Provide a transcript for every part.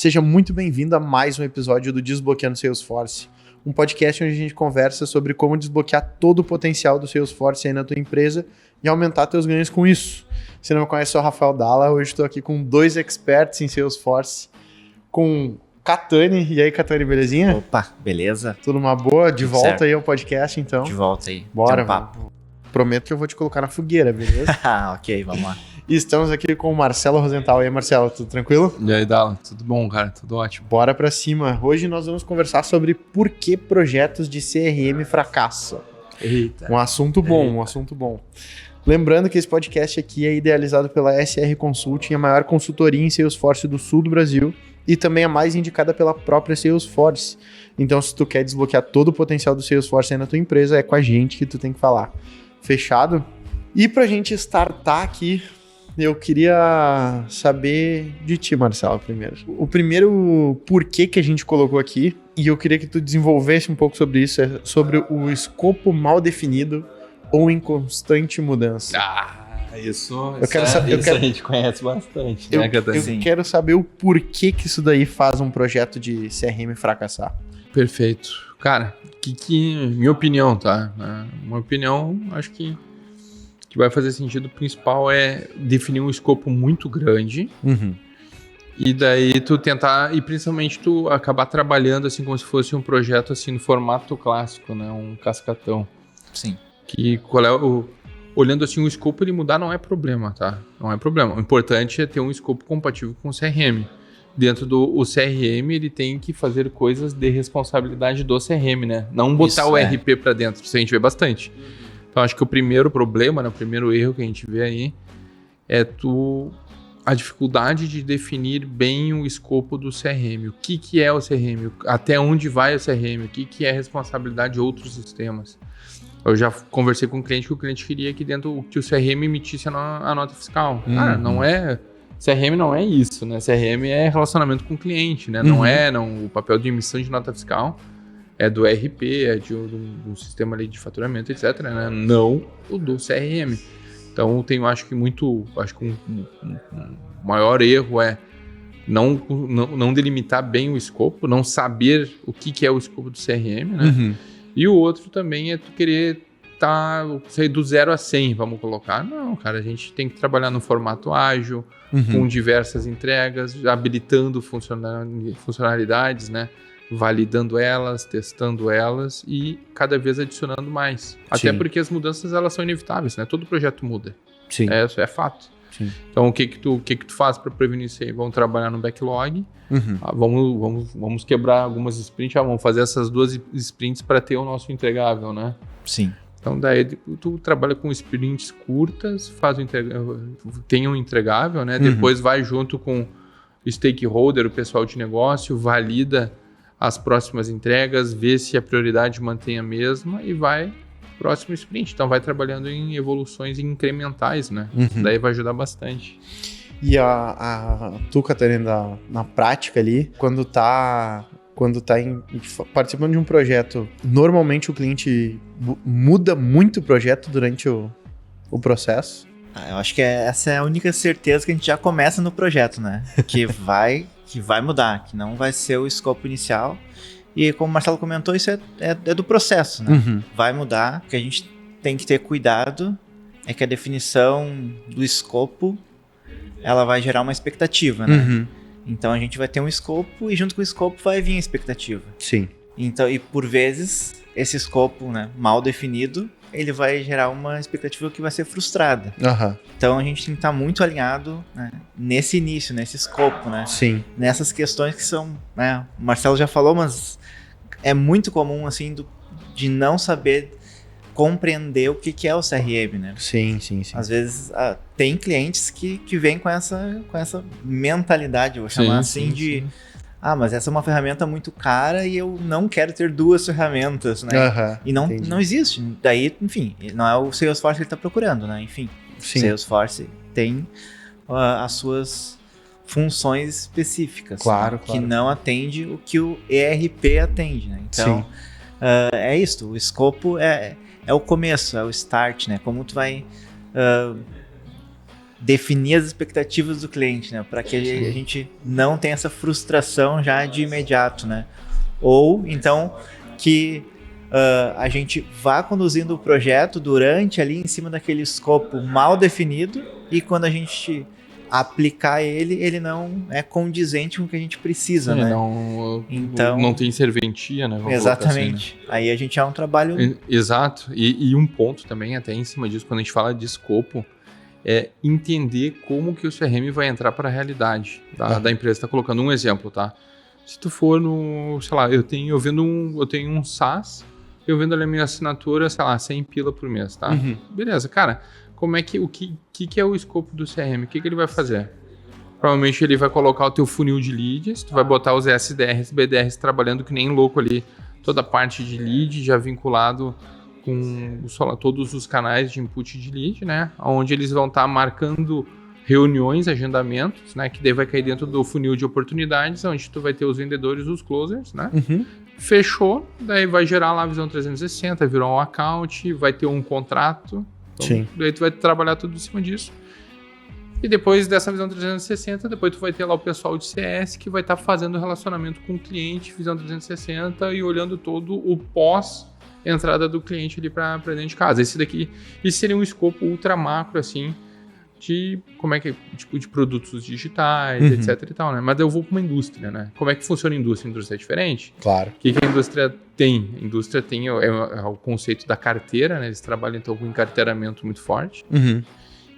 Seja muito bem-vindo a mais um episódio do Desbloqueando Salesforce, um podcast onde a gente conversa sobre como desbloquear todo o potencial do Salesforce aí na tua empresa e aumentar teus ganhos com isso. Se não me conhece, eu sou o Rafael Dalla, hoje estou aqui com dois experts em Salesforce, com Catani. E aí, Catani, belezinha? Opa, beleza? Tudo uma boa? De Tudo volta certo. aí ao podcast, então. De volta aí. Bora, Tem um papo. Prometo que eu vou te colocar na fogueira, beleza? Ok, vamos lá. E estamos aqui com o Marcelo Rosenthal. E aí, Marcelo, tudo tranquilo? E aí, Dalla, tudo bom, cara? Tudo ótimo. Bora pra cima. Hoje nós vamos conversar sobre por que projetos de CRM fracassam. Eita. Um assunto bom. Lembrando que esse podcast aqui é idealizado pela SR Consulting, a maior consultoria em Salesforce do sul do Brasil e também a mais indicada pela própria Salesforce. Então, se tu quer desbloquear todo o potencial do Salesforce aí na tua empresa, é com a gente que tu tem que falar. Fechado? E pra gente startar aqui, eu queria saber de ti, Marcelo, primeiro. O primeiro porquê que a gente colocou aqui, e eu queria que tu desenvolvesse um pouco sobre isso, é sobre o escopo mal definido ou em constante mudança. Isso quero- a gente conhece bastante, Eu, né, Catani? eu quero saber o porquê que isso daí faz um projeto de CRM fracassar. Perfeito. Cara, minha opinião, tá? Uma opinião, acho que vai fazer sentido principal é definir um escopo muito grande e daí tu tentar, e principalmente tu acabar trabalhando assim como se fosse um projeto assim no formato clássico, né? Um cascatão. Sim. Que qual é olhando assim o escopo, ele mudar não é problema, tá? Não é problema. O importante é ter um escopo compatível com o CRM. Dentro do CRM, ele tem que fazer coisas de responsabilidade do CRM, né? Não botar Isso, o RP para dentro, isso a gente vê bastante. Então, acho que o primeiro problema, né, o primeiro erro que a gente vê aí é a dificuldade de definir bem o escopo do CRM. O que é o CRM? Até onde vai o CRM? O que é responsabilidade de outros sistemas? Eu já conversei com um cliente que o cliente queria que que o CRM emitisse a nota fiscal. Cara, CRM não é isso, né? CRM é relacionamento com o cliente, né? O papel de emissão de nota fiscal é do RP, é de um sistema ali de faturamento, etc, né? Não o do CRM. Então, acho que um maior erro é não delimitar bem o escopo, não saber o que é o escopo do CRM, né? E o outro também é tu querer sair do 0 a 100, vamos colocar. Não, cara, a gente tem que trabalhar no formato ágil, com diversas entregas, habilitando funcionalidades, né? Validando elas, testando elas e cada vez adicionando mais. Até porque as mudanças, elas são inevitáveis, né? Todo projeto muda. Sim. Isso é fato. Sim. Então, o que tu faz para prevenir isso aí? Vamos trabalhar no backlog, vamos quebrar algumas sprints, vamos fazer essas 2 sprints para ter o nosso entregável, né? Sim. Então, daí tu trabalha com sprints curtas, tem um entregável, né? Depois vai junto com o stakeholder, o pessoal de negócio, valida as próximas entregas, vê se a prioridade mantém a mesma e vai próximo sprint. Então, vai trabalhando em evoluções incrementais, né? Daí vai ajudar bastante. E tu, Catarina, na prática ali, quando tá participando de um projeto, normalmente o cliente muda muito o projeto durante o processo? Eu acho que essa é a única certeza que a gente já começa no projeto, né? Que vai mudar, que não vai ser o escopo inicial. E como o Marcelo comentou, isso é do processo, né? Vai mudar. O que a gente tem que ter cuidado é que a definição do escopo, ela vai gerar uma expectativa, né? Então a gente vai ter um escopo e junto com o escopo vai vir a expectativa. Sim. Então, e por vezes, esse escopo, né, mal definido, ele vai gerar uma expectativa que vai ser frustrada. Então a gente tem que estar muito alinhado, né, nesse início, nesse escopo, né? Sim. Nessas questões que são, né, o Marcelo já falou, mas é muito comum, assim, de não saber compreender o que é o CRM, né? Sim. Às vezes tem clientes que vêm com essa mentalidade, vou chamar assim. Mas essa é uma ferramenta muito cara e eu não quero ter 2 ferramentas, né? E não existe. Daí, enfim, não é o Salesforce que ele está procurando, né? Enfim, Sim. Salesforce tem as suas funções específicas, claro. Que não atende o que o ERP atende, né? Então, é isso. O escopo é o começo, é o start, né? Como tu vai definir as expectativas do cliente, né? Para que a gente não tenha essa frustração já de imediato, né? Ou então que a gente vá conduzindo o projeto durante ali em cima daquele escopo mal definido e quando a gente aplicar ele não é condizente com o que a gente precisa, né? Então, não tem serventia, né? Exatamente. Assim, né? Aí a gente é um trabalho... Exato. E um ponto também, até em cima disso, quando a gente fala de escopo, é entender como que o CRM vai entrar para a realidade da empresa. Tá colocando um exemplo, tá? Se tu for no, sei lá, eu tenho um SaaS, eu vendo ali a minha assinatura, sei lá, 100 pila por mês, tá? Uhum. Beleza, cara, como é que, o que é o escopo do CRM? O que ele vai fazer? Provavelmente ele vai colocar o teu funil de leads, tu vai botar os SDRs, BDRs trabalhando que nem louco ali, toda a parte de lead já vinculado com todos os canais de input de lead, né? Onde eles vão estar marcando reuniões, agendamentos, né? Que daí vai cair dentro do funil de oportunidades, onde tu vai ter os vendedores, os closers, né? Uhum. Fechou, daí vai gerar lá a visão 360, virou um account, vai ter um contrato. Então, sim. Daí tu vai trabalhar tudo em cima disso. E depois dessa visão 360, depois tu vai ter lá o pessoal de CS que vai estar fazendo relacionamento com o cliente, visão 360 e olhando todo o pós-entrada do cliente ali para dentro de casa. Esse seria um escopo ultra macro, assim, de como é que tipo de produtos digitais, etc e tal, né? Mas eu vou para uma indústria, né? Como é que funciona a indústria? A indústria é diferente? Claro. O que a indústria tem? A indústria tem o conceito da carteira, né? Eles trabalham então com encarteiramento muito forte. Uhum.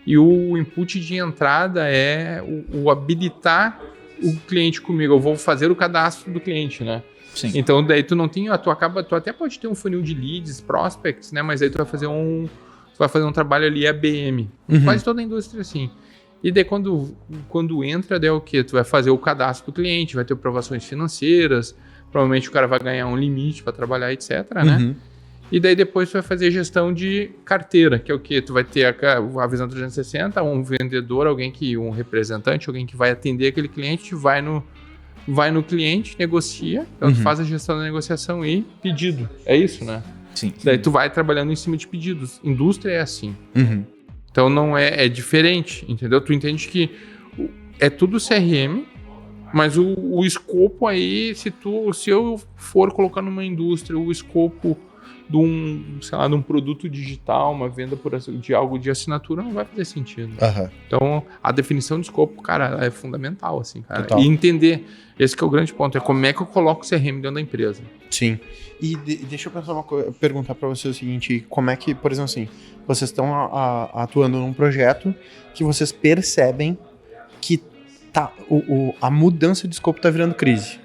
E o input de entrada é o habilitar o cliente comigo. Eu vou fazer o cadastro do cliente, né? Sim. Então daí tu não tem, tu até pode ter um funil de leads, prospects, né? Mas aí tu vai fazer um trabalho ali ABM. Quase toda a indústria assim. E daí quando entra, daí é o quê? Tu vai fazer o cadastro do cliente, vai ter aprovações financeiras, provavelmente o cara vai ganhar um limite para trabalhar, etc, né? E daí depois tu vai fazer gestão de carteira, que é o quê? Tu vai ter a visão 360, um vendedor, um representante, alguém que vai atender aquele cliente, vai no cliente, negocia, então tu faz a gestão da negociação e pedido. É isso, né? Sim. Daí tu vai trabalhando em cima de pedidos. Indústria é assim. Então não é diferente, entendeu? Tu entende que é tudo CRM, mas o escopo aí, se eu for colocar numa indústria o escopo de um produto digital, uma venda de algo de assinatura, não vai fazer sentido. Então, a definição de escopo, cara, é fundamental, assim, cara. Total. E entender, esse que é o grande ponto, é como é que eu coloco o CRM dentro da empresa. Sim. E deixa eu pensar perguntar para você o seguinte, como é que, por exemplo assim, vocês estão atuando num projeto que vocês percebem que a mudança de escopo tá virando crise.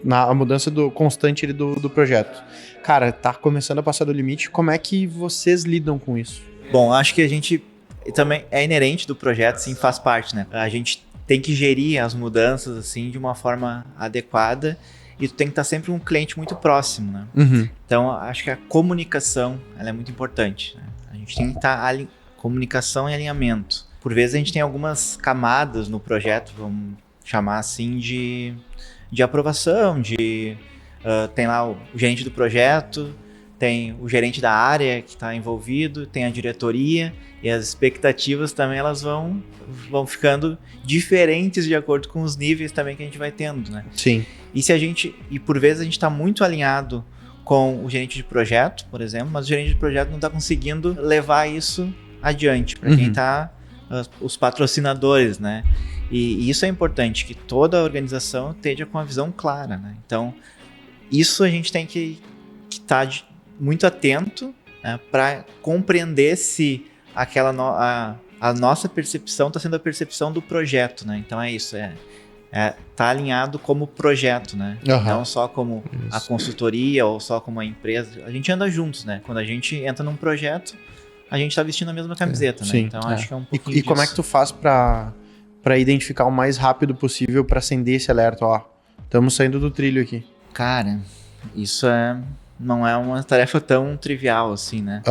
A mudança constante do projeto. Cara, tá começando a passar do limite. Como é que vocês lidam com isso? Bom, acho que a gente também é inerente do projeto, sim, faz parte, né? A gente tem que gerir as mudanças, assim, de uma forma adequada e tu tem que estar sempre um cliente muito próximo, né? Então, acho que a comunicação, ela é muito importante, né? A gente tem que estar comunicação e alinhamento. Por vezes a gente tem algumas camadas no projeto, vamos chamar assim, de aprovação, tem lá o gerente do projeto, tem o gerente da área que está envolvido, tem a diretoria e as expectativas também elas vão ficando diferentes de acordo com os níveis também que a gente vai tendo, né? Sim. E por vezes a gente está muito alinhado com o gerente de projeto, por exemplo, mas o gerente de projeto não está conseguindo levar isso adiante para quem está, os patrocinadores, né? E isso é importante, que toda a organização esteja com a visão clara, né? Então, isso a gente tem que estar muito atento, né, para compreender se a nossa percepção está sendo a percepção do projeto, né? Então é isso, tá alinhado como projeto, né? Não só como a consultoria ou só como a empresa. A gente anda juntos, né? Quando a gente entra num projeto, a gente está vestindo a mesma camiseta, né? Então acho que é um pouquinho disso. Como é que tu faz para identificar o mais rápido possível para acender esse alerta? Ó, estamos saindo do trilho aqui. Cara, isso não é uma tarefa tão trivial assim, né?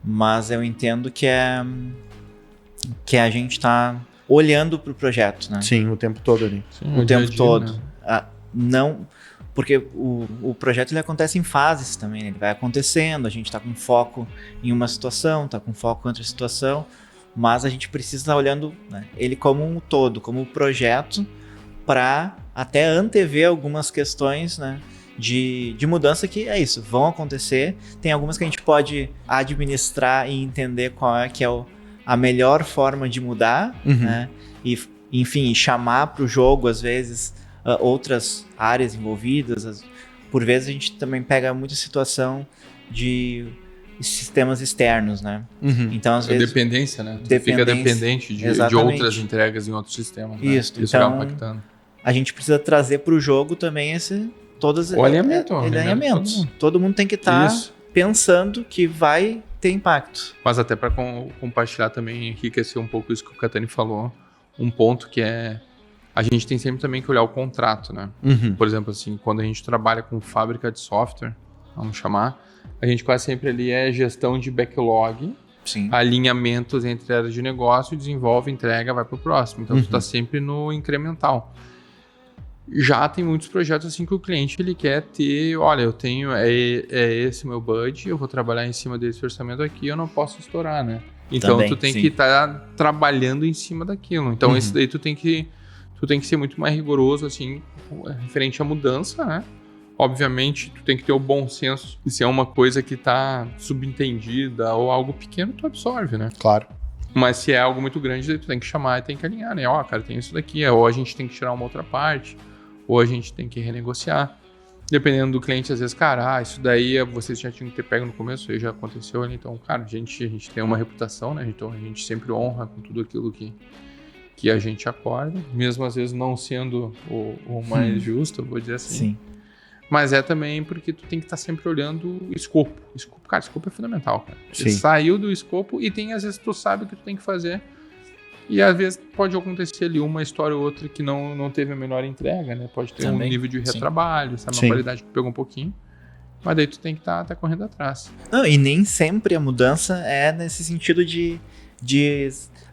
Mas eu entendo que a gente está olhando para o projeto, né? Sim, o tempo todo ali. Sim, o tempo todo. Né? Não, porque o projeto ele acontece em fases também, né? Ele vai acontecendo, a gente está com foco em uma situação, está com foco em outra situação, mas a gente precisa estar olhando, né, ele como um todo, como um projeto, para até antever algumas questões, né, de mudança que é isso, vão acontecer. Tem algumas que a gente pode administrar e entender qual é que é a melhor forma de mudar, né, e enfim, chamar para o jogo, às vezes, outras áreas envolvidas. Por vezes a gente também pega muita situação de sistemas externos, né? Então, às vezes... Dependência, né? Tu fica dependente de outras entregas em outros sistemas. Né? Isso Então, acaba impactando. A gente precisa trazer para o jogo também o alinhamento. Todo mundo tem que estar pensando que vai ter impacto. Mas até para compartilhar também, enriquecer um pouco isso que o Catani falou, um ponto que é... A gente tem sempre também que olhar o contrato, né? Por exemplo, assim, quando a gente trabalha com fábrica de software, vamos chamar, a gente quase sempre ali é gestão de backlog, alinhamentos entre áreas de negócio, desenvolve, entrega, vai para o próximo. Então, tu está sempre no incremental. Já tem muitos projetos assim que o cliente ele quer ter, olha, eu tenho, é esse meu budget, eu vou trabalhar em cima desse orçamento aqui, eu não posso estourar, né? Então, também, tu tem que estar trabalhando em cima daquilo. Então, esse daí tu tem que ser muito mais rigoroso, assim, referente à mudança, né? Obviamente, tu tem que ter o bom senso. E se é uma coisa que tá subentendida ou algo pequeno, tu absorve, né? Claro. Mas se é algo muito grande, daí tu tem que chamar e tem que alinhar, né? Ó, cara, tem isso daqui. Ou a gente tem que tirar uma outra parte, ou a gente tem que renegociar. Dependendo do cliente, às vezes, cara, isso daí vocês já tinham que ter pego no começo, aí já aconteceu ali. Então, cara, a gente tem uma reputação, né? Então, a gente sempre honra com tudo aquilo que a gente acorda, mesmo às vezes não sendo o mais justo, eu vou dizer assim. Sim. Mas é também porque tu tem que estar sempre olhando o escopo. Cara, escopo é fundamental, cara. Sim. Saiu do escopo e às vezes tu sabe o que tu tem que fazer e às vezes pode acontecer ali uma história ou outra que não teve a melhor entrega, né? Pode ter também um nível de retrabalho, sabe? Uma qualidade que pegou um pouquinho. Mas daí tu tem que estar correndo atrás. Não, e nem sempre a mudança é nesse sentido de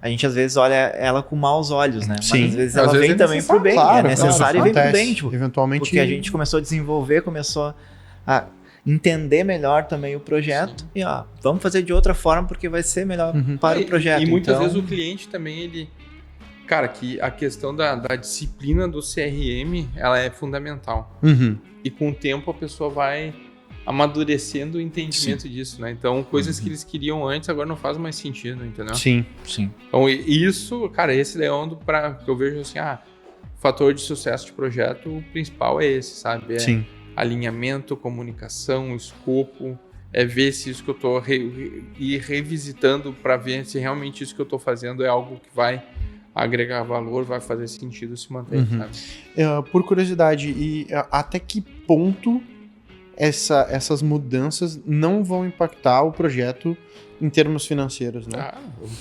a gente às vezes olha ela com maus olhos, né? Sim. Mas às vezes ela vem também pro bem. Claro, é necessário e vem pro bem. Tipo, eventualmente... Porque a gente começou a desenvolver, começou a entender melhor também o projeto. E vamos fazer de outra forma porque vai ser melhor para o projeto. E muitas vezes o cliente também, ele... Cara, que a questão da disciplina do CRM, ela é fundamental. E com o tempo a pessoa vai amadurecendo o entendimento disso, né? Então, coisas que eles queriam antes agora não fazem mais sentido, entendeu? Sim. Então, isso, cara, esse é onde que eu vejo assim, fator de sucesso de projeto, o principal é esse, sabe? Alinhamento, comunicação, escopo, ver se isso que eu tô ir revisitando para ver se realmente isso que eu tô fazendo é algo que vai agregar valor, vai fazer sentido se manter, sabe? Por curiosidade, e até que ponto essas mudanças não vão impactar o projeto em termos financeiros, né?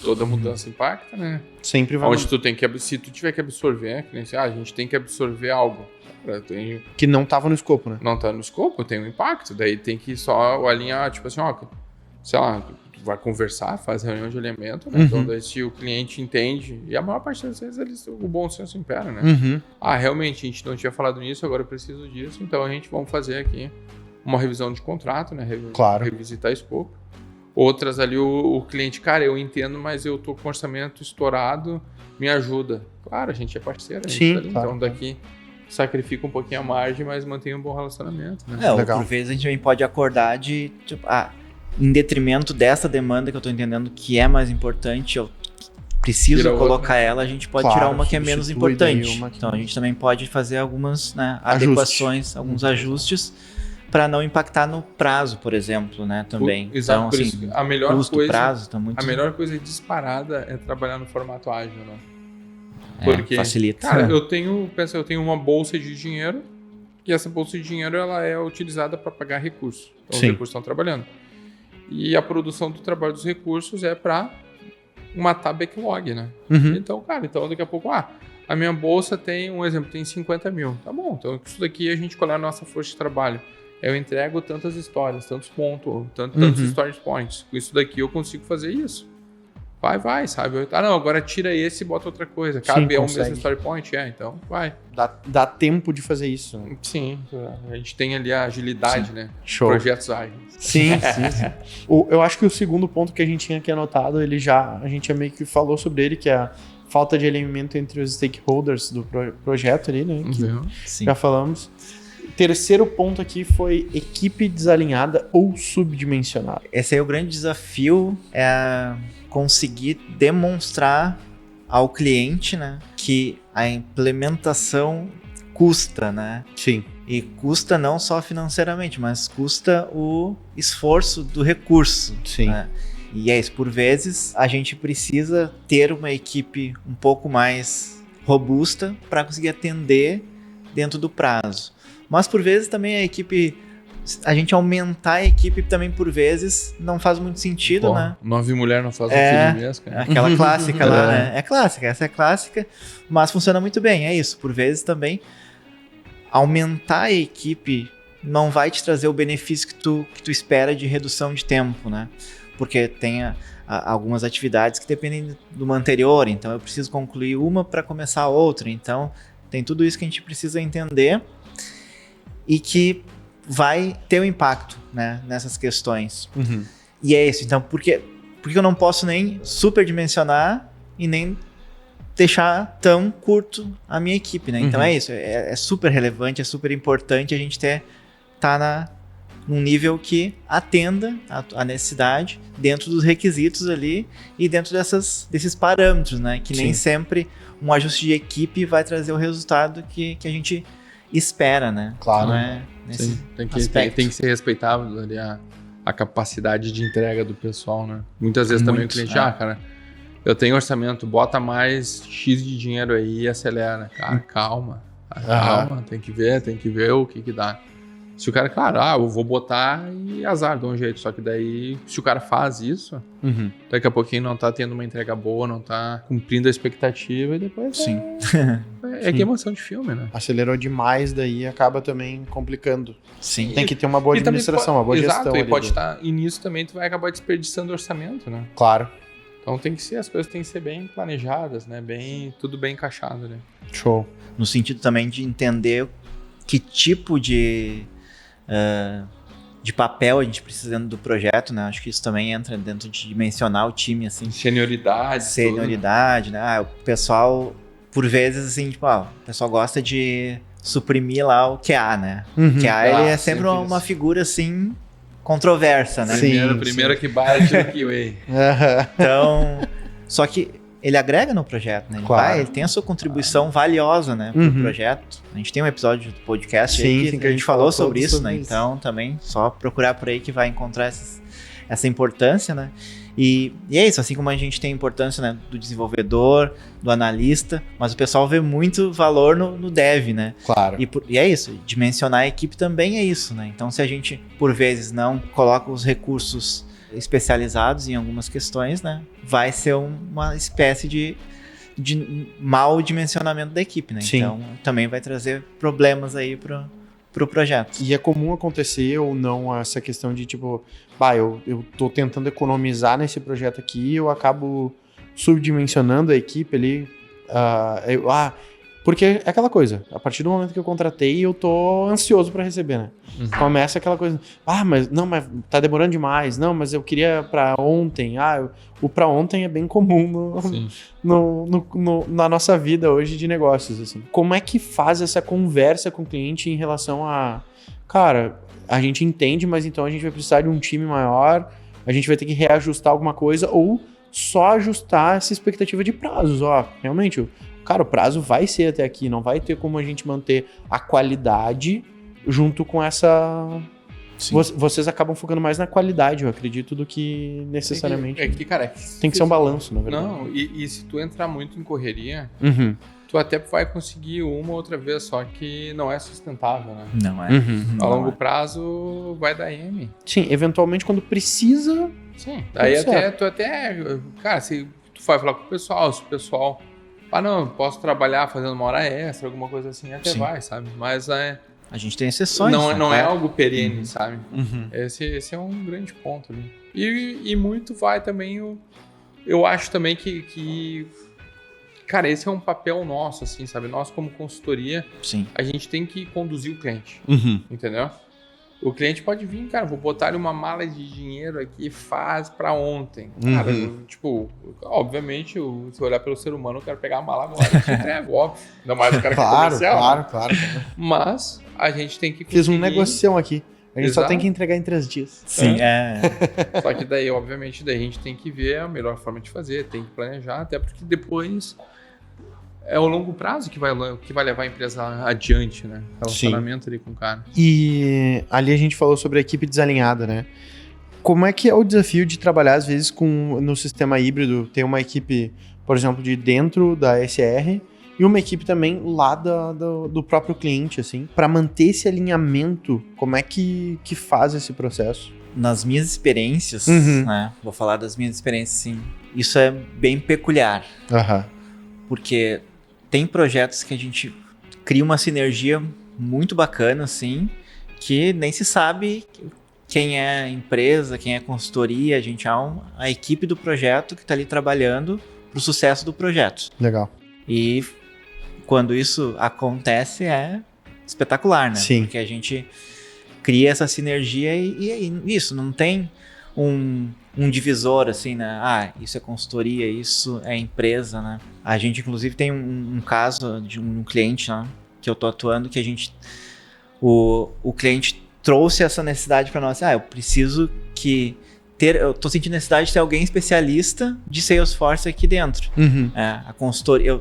Toda mudança impacta, né? Sempre vai. Onde tu tem que, se tu tiver que absorver, a gente tem que absorver algo. Que não estava no escopo, né? Não tá no escopo, tem um impacto. Daí tem que só alinhar, tipo assim, sei lá, tu vai conversar, faz reunião de alinhamento, né? Então daí se o cliente entende, e a maior parte das vezes o bom senso impera, né? Realmente, a gente não tinha falado nisso, agora eu preciso disso, então a gente vamos fazer aqui uma revisão de contrato, né? Claro. Revisitar escopo. Outras ali, o cliente, cara, eu entendo, mas eu tô com orçamento estourado, me ajuda. Claro, a gente é parceiro. Sim, ali, claro. Então daqui sacrifica um pouquinho a margem, mas mantém um bom relacionamento, né? Legal. Por vezes a gente também pode acordar de, tipo, em detrimento dessa demanda que eu tô entendendo que é mais importante, eu preciso colocar ela, a gente pode tirar uma que é menos importante. Então a gente também pode fazer algumas adequações, alguns ajustes para não impactar no prazo, por exemplo, né, também. Exato, então, por assim, isso, a melhor custo, coisa, prazo, tá muito... A melhor coisa disparada é trabalhar no formato ágil, né? Porque, facilita. Cara, eu tenho uma bolsa de dinheiro e essa bolsa de dinheiro ela é utilizada para pagar recursos. Então, os recursos estão trabalhando. E a produção do trabalho dos recursos é para matar backlog, né? Então, cara, daqui a pouco, a minha bolsa tem, um exemplo, tem 50 mil. Tá bom, então isso daqui a gente colher a nossa força de trabalho. Eu entrego tantas histórias, tantos pontos, tantos story points. Com isso daqui eu consigo fazer isso. vai, sabe? Ah, não, agora tira esse e bota outra coisa. Cabe, é o mesmo story point, então vai. Dá tempo de fazer isso. Sim, a gente tem ali a agilidade, né? Show. Projetos ágeis. Sim. Eu acho que o segundo ponto que a gente tinha aqui anotado, a gente já meio que falou sobre ele, que é a falta de alinhamento entre os stakeholders do projeto ali, né? Que já falamos. Terceiro ponto aqui foi equipe desalinhada ou subdimensionada. Esse aí é o grande desafio, é conseguir demonstrar ao cliente, né, que a implementação custa, né? Sim. E custa não só financeiramente, mas custa o esforço do recurso. Sim. Né? E é isso, por vezes a gente precisa ter uma equipe um pouco mais robusta para conseguir atender dentro do prazo. Mas por vezes também a gente aumentar a equipe também por vezes não faz muito sentido, né? 9 mulheres não fazem filho mesmo, cara. Aquela clássica lá, né? É clássica, essa é clássica, mas funciona muito bem, é isso. Por vezes também aumentar a equipe não vai te trazer o benefício que tu espera de redução de tempo, né? Porque tem algumas atividades que dependem de uma anterior, então eu preciso concluir uma para começar a outra, então tem tudo isso que a gente precisa entender e que vai ter um impacto, né, nessas questões. Uhum. E é isso, então por que eu não posso nem superdimensionar e nem deixar tão curto a minha equipe, né? Então é isso, é super relevante, é super importante a gente tá num nível que atenda a necessidade dentro dos requisitos ali e dentro desses parâmetros, né? Que nem sempre um ajuste de equipe vai trazer o resultado que a gente espera, né? Claro. Não é nesse tem que ser respeitável ali a capacidade de entrega do pessoal, né? Muitas vezes também o cliente, cara, eu tenho orçamento, bota mais X de dinheiro aí e acelera. Cara, calma, tem que ver o que dá. Se o cara, claro, eu vou botar e azar, dá um jeito. Só que daí, se o cara faz isso, daqui a pouquinho não tá tendo uma entrega boa, não tá cumprindo a expectativa e depois Sim. É que emoção de filme, né? Acelerou demais, daí acaba também complicando. Sim. Tem que ter uma boa administração, uma boa gestão. Exato, e pode estar, e nisso também tu vai acabar desperdiçando orçamento, né? Claro. Então as coisas têm que ser bem planejadas, né? Tudo bem encaixado, né? Show. No sentido também de entender que tipo de papel a gente precisa dentro do projeto, né? Acho que isso também entra dentro de dimensionar o time, assim. Senioridade, né? O pessoal, por vezes, assim, tipo, o pessoal gosta de suprimir lá o QA, né? O QA, ele é sempre uma figura, assim, controversa, né? Primeiro que bate aqui, ué. Então, só que ele agrega no projeto, né? Ele tem a sua contribuição valiosa, né, pro projeto. A gente tem um episódio do podcast aí que a gente falou sobre isso, né? Então, também, só procurar por aí que vai encontrar essa importância, né? E é isso, assim como a gente tem a importância, né, do desenvolvedor, do analista, mas o pessoal vê muito valor no dev, né? Claro. E é isso, dimensionar a equipe também é isso, né? Então, se a gente, por vezes, não coloca os recursos especializados em algumas questões, né, vai ser uma espécie de mau dimensionamento da equipe, né? Sim. Então também vai trazer problemas aí pro projeto. E é comum acontecer ou não essa questão de tipo, eu tô tentando economizar nesse projeto aqui, eu acabo subdimensionando a equipe ali, porque é aquela coisa, a partir do momento que eu contratei, eu tô ansioso para receber, né? Começa aquela coisa, mas tá demorando demais, não, mas eu queria para ontem, o para ontem é bem comum na nossa vida hoje de negócios, assim. Como é que faz essa conversa com o cliente em relação cara, a gente entende, mas então a gente vai precisar de um time maior, a gente vai ter que reajustar alguma coisa ou só ajustar essa expectativa de prazos, realmente, cara, o prazo vai ser até aqui, não vai ter como a gente manter a qualidade junto com essa... Sim. Vocês acabam focando mais na qualidade, eu acredito, do que necessariamente... tem que ser um balanço, na verdade. Não, e se tu entrar muito em correria, tu até vai conseguir uma ou outra vez, só que não é sustentável, né? Não é. A longo prazo vai dar M. Sim, eventualmente quando precisa... Sim, daí tu até... Cara, se tu vai falar com o pessoal, se o pessoal... não, posso trabalhar fazendo uma hora extra, alguma coisa assim, até vai, sabe? Mas a gente tem exceções. Não é algo perene, sabe? Esse é um grande ponto ali. E muito vai também eu acho também que, cara, esse é um papel nosso, assim, sabe? Nós, como consultoria, Sim. a gente tem que conduzir o cliente, entendeu? O cliente pode vir, cara, vou botar ali uma mala de dinheiro aqui, faz pra ontem. Cara, tipo, obviamente, se olhar pelo ser humano, eu quero pegar a mala agora. Eu te entrego, óbvio. Ainda mais o cara que é comercial. Claro. Mas a gente tem que Fiz um conseguir- negociação aqui. A gente só Exato. tem que entregar em 3 dias. Sim, Só que daí, obviamente, daí a gente tem que ver a melhor forma de fazer, tem que planejar, até porque depois é o longo prazo que vai levar a empresa adiante, né? Relacionamento ali com o cara. E ali a gente falou sobre a equipe desalinhada, né? Como é que é o desafio de trabalhar, às vezes, no sistema híbrido? Tem uma equipe, por exemplo, de dentro da SR e uma equipe também lá do próprio cliente, assim. Para manter esse alinhamento, como é que faz esse processo? nas minhas experiências, né? Vou falar das minhas experiências, sim. Isso é bem peculiar, Aham. porque tem projetos que a gente cria uma sinergia muito bacana, assim, que nem se sabe quem é a empresa, quem é a consultoria, a equipe do projeto que está ali trabalhando para o sucesso do projeto. Legal. E quando isso acontece é espetacular, né? Sim. Porque a gente cria essa sinergia e isso, não tem um divisor assim, né? Ah, isso é consultoria, isso é empresa, né? A gente, inclusive, tem um caso de um cliente, né, que eu tô atuando, que o cliente trouxe essa necessidade para nós. Eu preciso eu tô sentindo necessidade de ter alguém especialista de Salesforce aqui dentro. A consultoria,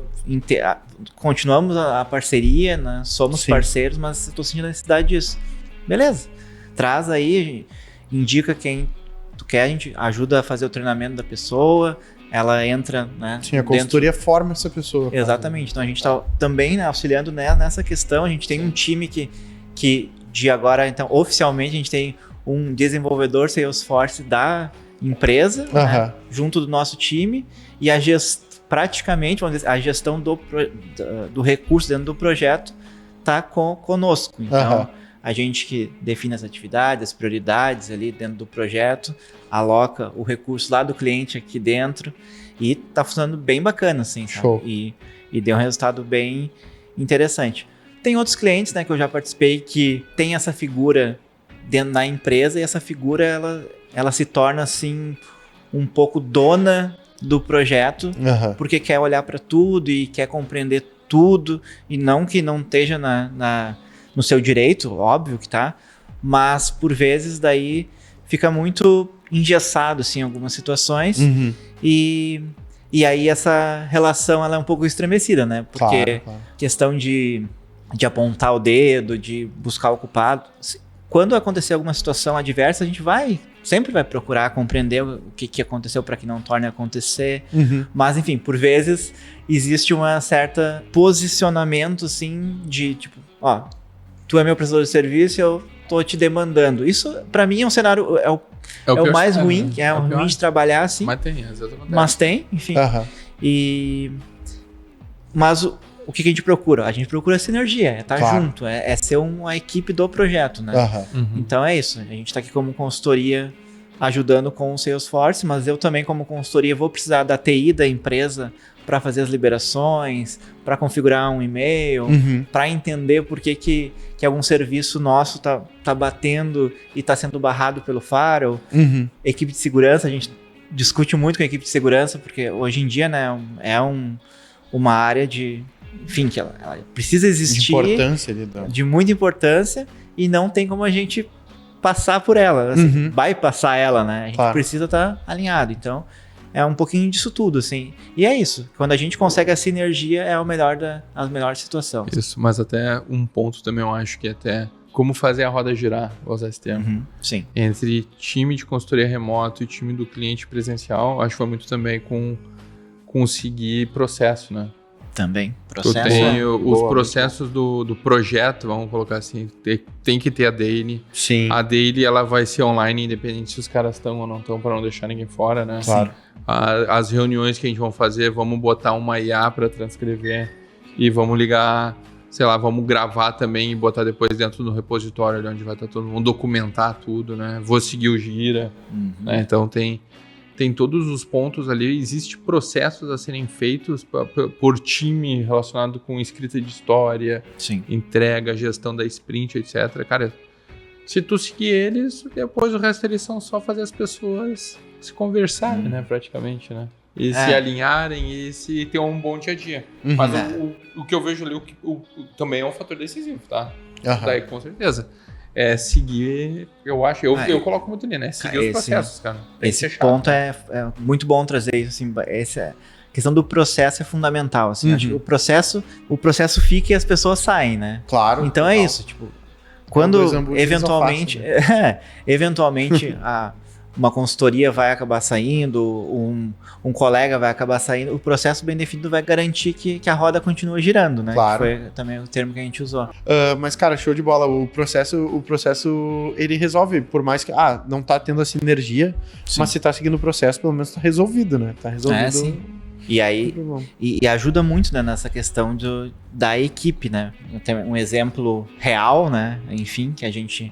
continuamos a parceria, né? Somos Sim. parceiros, mas eu tô sentindo necessidade disso. Beleza, traz aí, indica quem tu quer, a gente ajuda a fazer o treinamento da pessoa, ela entra, né? Sim, a consultoria forma essa pessoa. Exatamente, então a gente está também, né, auxiliando nessa questão. A gente tem um time que de agora, então, oficialmente a gente tem um desenvolvedor Salesforce da empresa, né, junto do nosso time, e praticamente, vamos dizer, a gestão do recurso dentro do projeto está conosco. Então, a gente que define as atividades, as prioridades ali dentro do projeto, aloca o recurso lá do cliente aqui dentro e tá funcionando bem bacana, assim, sabe? Show. E deu um resultado bem interessante. Tem outros clientes, né, que eu já participei que tem essa figura dentro da empresa e essa figura, ela se torna, assim, um pouco dona do projeto, porque quer olhar para tudo e quer compreender tudo, e não que não esteja no seu direito, óbvio que tá, mas por vezes daí fica muito engessado, assim, em algumas situações, e aí essa relação ela é um pouco estremecida, né? Porque questão de apontar o dedo, de buscar o culpado, quando acontecer alguma situação adversa, a gente sempre vai procurar compreender o que aconteceu para que não torne a acontecer, mas enfim, por vezes existe uma certa posicionamento, assim, de tipo, tu é meu prestador de serviço e eu tô te demandando. Isso, pra mim, é um cenário, é o mais ruim, ruim de trabalhar assim. Mas tem, exatamente. Mas tem, enfim. Mas o que a gente procura? A gente procura sinergia, é estar junto, é ser uma equipe do projeto, né? Então é isso, a gente tá aqui como consultoria ajudando com o Salesforce, mas eu também como consultoria vou precisar da TI da empresa para fazer as liberações, para configurar um e-mail, para entender por que algum serviço nosso tá batendo e tá sendo barrado pelo firewall. Equipe de segurança, a gente discute muito com a equipe de segurança, porque hoje em dia, né, é uma área que ela precisa existir, de muita importância, e não tem como a gente passar por ela, assim, vai passar ela, né? A gente precisa estar alinhado, então é um pouquinho disso tudo, assim. E é isso. Quando a gente consegue a sinergia, é a melhor situação. Isso, mas até um ponto também eu acho que até como fazer a roda girar, vou usar esse termo. Sim. Entre time de consultoria remoto e time do cliente presencial, acho que foi muito também com conseguir processo, né? Também. Processo. Eu tenho os processos do projeto, vamos colocar assim, tem que ter a daily. Sim. A daily, ela vai ser online, independente se os caras estão ou não estão, para não deixar ninguém fora, né? Claro. As reuniões que a gente vai fazer, vamos botar uma IA para transcrever e vamos ligar, sei lá, vamos gravar também e botar depois dentro do repositório ali onde vai estar todo mundo, documentar tudo, né? Vou seguir o Gira, né? Então tem tem todos os pontos ali, existem processos a serem feitos por time relacionado com escrita de história, Sim. entrega, gestão da sprint, etc. Cara, se tu seguir eles, depois o resto eles são só fazer as pessoas se conversarem, né, praticamente, né? E se alinharem e se ter um bom dia a dia. Mas o que eu vejo ali também é um fator decisivo, tá? Daí, com certeza. É seguir, eu acho, eu coloco muito ali, né? Seguir os processos, cara. Esse ponto é muito bom trazer isso, assim, a questão do processo é fundamental, assim, acho que o processo fica e as pessoas saem, né? Claro. Então é isso, tipo, quando eventualmente, eventualmente uma consultoria vai acabar saindo, um colega vai acabar saindo, o processo bem definido vai garantir que a roda continua girando, né? Claro. Que foi também o termo que a gente usou. Mas, cara, show de bola. O processo, ele resolve, por mais que, não tá tendo a sinergia, mas se tá seguindo o processo, pelo menos tá resolvido, né? Tá resolvido. Sim. E aí, e ajuda muito, né, nessa questão da equipe, né? Tem um exemplo real, né? Enfim, que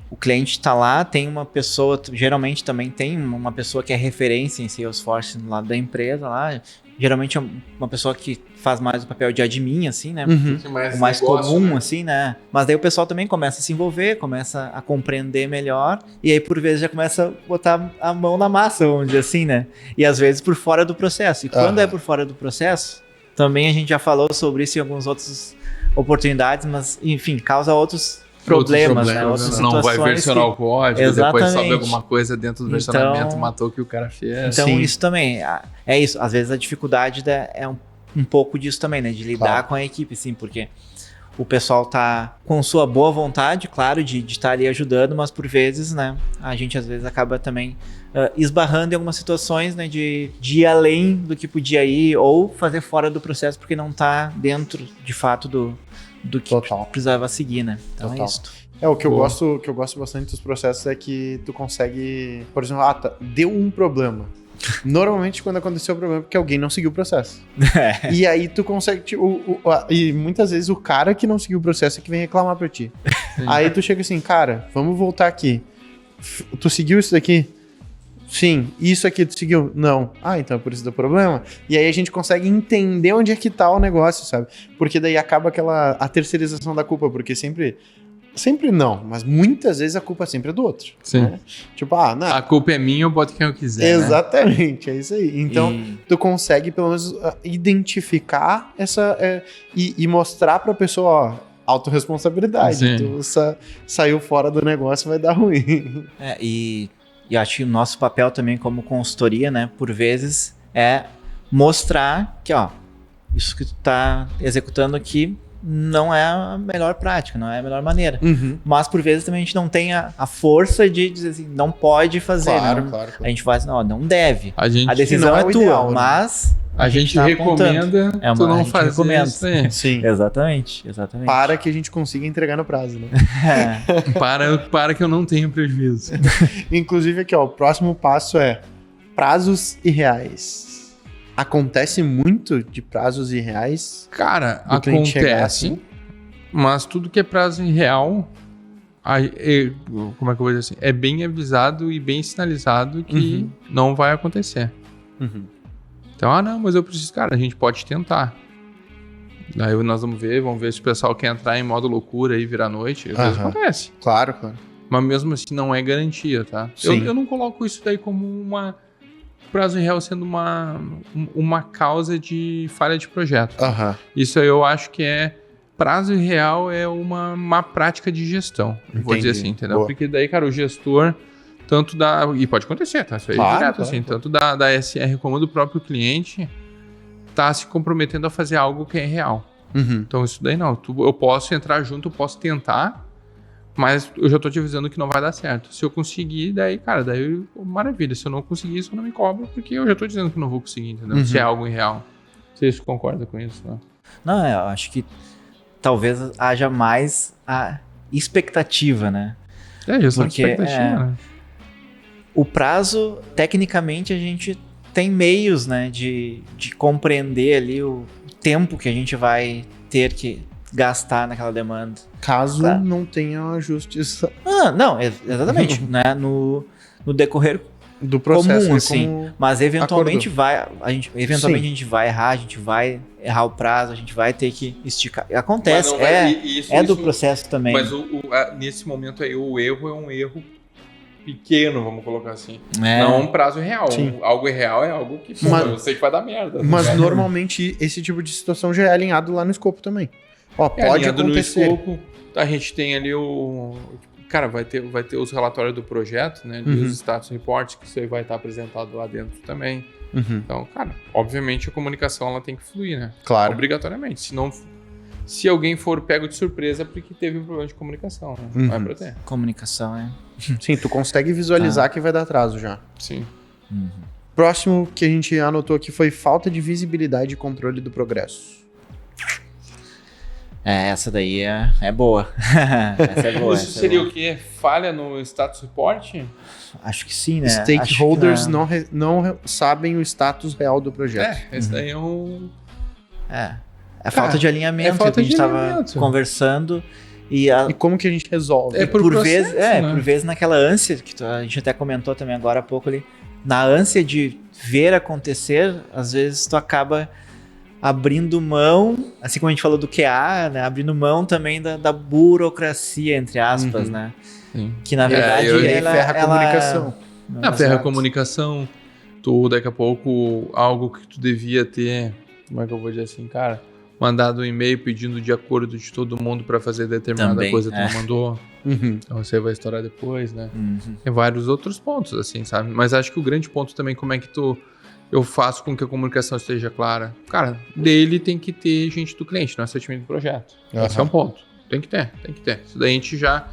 o cliente tá lá, tem uma pessoa, geralmente também tem uma pessoa que é referência em Salesforce lá da empresa lá. Geralmente é uma pessoa que faz mais o papel de admin, assim, né? Uhum. O mais negócio, comum, né? assim, né? Mas daí o pessoal também começa a se envolver, começa a compreender melhor, e aí por vezes já começa a botar a mão na massa, vamos dizer assim, né? E às vezes por fora do processo. E quando é por fora do processo, também a gente já falou sobre isso em algumas outras oportunidades, mas, enfim, causa outros problemas, né? Outras situações. Não vai versionar o código, Exatamente. depois sobe alguma coisa dentro do versionamento, matou o que o cara fez. Então, Sim. isso também, é isso. Às vezes a dificuldade é um pouco disso também, né? De lidar com a equipe, sim, porque o pessoal tá com sua boa vontade, claro, de estar ali ajudando, mas por vezes, né? A gente às vezes acaba também esbarrando em algumas situações, né? De ir além do que podia ir ou fazer fora do processo porque não tá dentro, de fato, do que precisava seguir, né? Então é isso. O que eu gosto bastante dos processos é que tu consegue, por exemplo, deu um problema. Normalmente, quando aconteceu o problema, é porque alguém não seguiu o processo. E aí tu consegue, e muitas vezes o cara que não seguiu o processo é que vem reclamar pra ti. Sim. Aí tu chega assim, cara, vamos voltar aqui. Tu seguiu isso daqui? Sim. Isso aqui tu seguiu? Não. Então é por isso do problema. E aí a gente consegue entender onde é que tá o negócio, sabe? Porque daí acaba a terceirização da culpa, porque sempre não, mas muitas vezes a culpa sempre é do outro. Sim. Né? Tipo, não. A culpa é minha, eu boto quem eu quiser. Exatamente, é isso aí. Então, tu consegue pelo menos identificar essa e mostrar pra pessoa, autorresponsabilidade. Sim. Tu saiu fora do negócio, vai dar ruim. E eu acho que o nosso papel também como consultoria, né, por vezes, é mostrar que, isso que tu tá executando aqui não é a melhor prática, não é a melhor maneira. Uhum. Mas por vezes também a gente não tem a força de dizer assim, não pode fazer. Claro. A gente faz, não deve. A decisão é tua, ideal, né? mas a gente tá recomenda, tu não faz recomenda. isso aí. Sim. Exatamente. Para que a gente consiga entregar no prazo, né? Para que eu não tenha prejuízo. Inclusive aqui, o próximo passo é prazos irreais. Acontece muito de prazos irreais? Cara, Do cliente chegar acontece, assim? mas tudo que é prazo irreal, como é que eu vou dizer assim? É bem avisado e bem sinalizado que não vai acontecer. Uhum. Então, não, mas eu preciso, cara, a gente pode tentar. Daí nós vamos ver se o pessoal quer entrar em modo loucura e virar noite. Às vezes acontece. Claro. Mas mesmo assim não é garantia, tá? Eu não coloco isso daí como prazo irreal sendo uma causa de falha de projeto. Isso aí eu acho que prazo irreal é uma má prática de gestão. Vou dizer assim, entendeu? Boa. Porque daí, cara, o gestor, tanto e pode acontecer, tá? Isso aí é direto, assim, tanto da SR como do próprio cliente, tá se comprometendo a fazer algo que é real. Então isso daí não. Eu posso entrar junto, eu posso tentar, mas eu já tô te avisando que não vai dar certo. Se eu conseguir, daí, cara, maravilha. Se eu não conseguir, isso eu não me cobro, porque eu já tô dizendo que não vou conseguir, entendeu? Se é algo irreal. Vocês concordam com isso, não? Não, eu acho que talvez haja mais a expectativa, né? Gestão Porque, de expectativa, né? O prazo, tecnicamente, a gente tem meios, né, de compreender ali o tempo que a gente vai ter que gastar naquela demanda. Caso não tenha ajustes. Não, exatamente. Né? No decorrer Do processo. comum, né, assim. como Mas eventualmente acordou. a gente vai errar, a gente vai errar o prazo, a gente vai ter que esticar. Acontece, do processo também. Mas nesse momento aí, o erro é um erro pequeno, vamos colocar assim. Não um prazo real. Sim. Algo irreal é algo que eu sei que vai dar merda. Mas né? normalmente esse tipo de situação já é alinhado lá no escopo também. Ó, pode Alinhado acontecer. no escopo, a gente tem ali o... Cara, vai ter os relatórios do projeto, né? Uhum. Os status reports, que isso aí vai estar apresentado lá dentro também. Uhum. Então, cara, obviamente a comunicação ela tem que fluir, né? Claro. Obrigatoriamente. Se alguém for pego de surpresa, é porque teve um problema de comunicação, né? Uhum. Não é pra ter. Comunicação, Sim, tu consegue visualizar que vai dar atraso já. Sim. Próximo que a gente anotou aqui foi falta de visibilidade e controle do progresso. Essa daí é boa. Essa é boa. Isso seria o quê? Falha no status report? Acho que sim, né? Stakeholders não sabem o status real do projeto. Esse daí é um... falta de alinhamento. é falta que a gente de tava alinhamento. conversando E como que a gente resolve? É por processo, né? por vezes naquela ânsia, que a gente até comentou também agora há pouco ali, na ânsia de ver acontecer, às vezes tu acaba abrindo mão, assim como a gente falou do QA, né? Abrindo mão também da burocracia, entre aspas, né? Sim. Que na verdade ferra a comunicação. Ferra a comunicação. Tu, daqui a pouco, algo que tu devia ter, como é que eu vou dizer assim, cara? Mandado um e-mail pedindo de acordo de todo mundo para fazer determinada também, coisa, tu não mandou. Uhum. Então você vai estourar depois, né? Uhum. Tem vários outros pontos, assim, sabe? Mas acho que o grande ponto também, como é que eu faço com que a comunicação esteja clara. Cara, dele tem que ter gente do cliente, não é só time do projeto. Uhum. Esse é um ponto. Tem que ter. Isso daí a gente já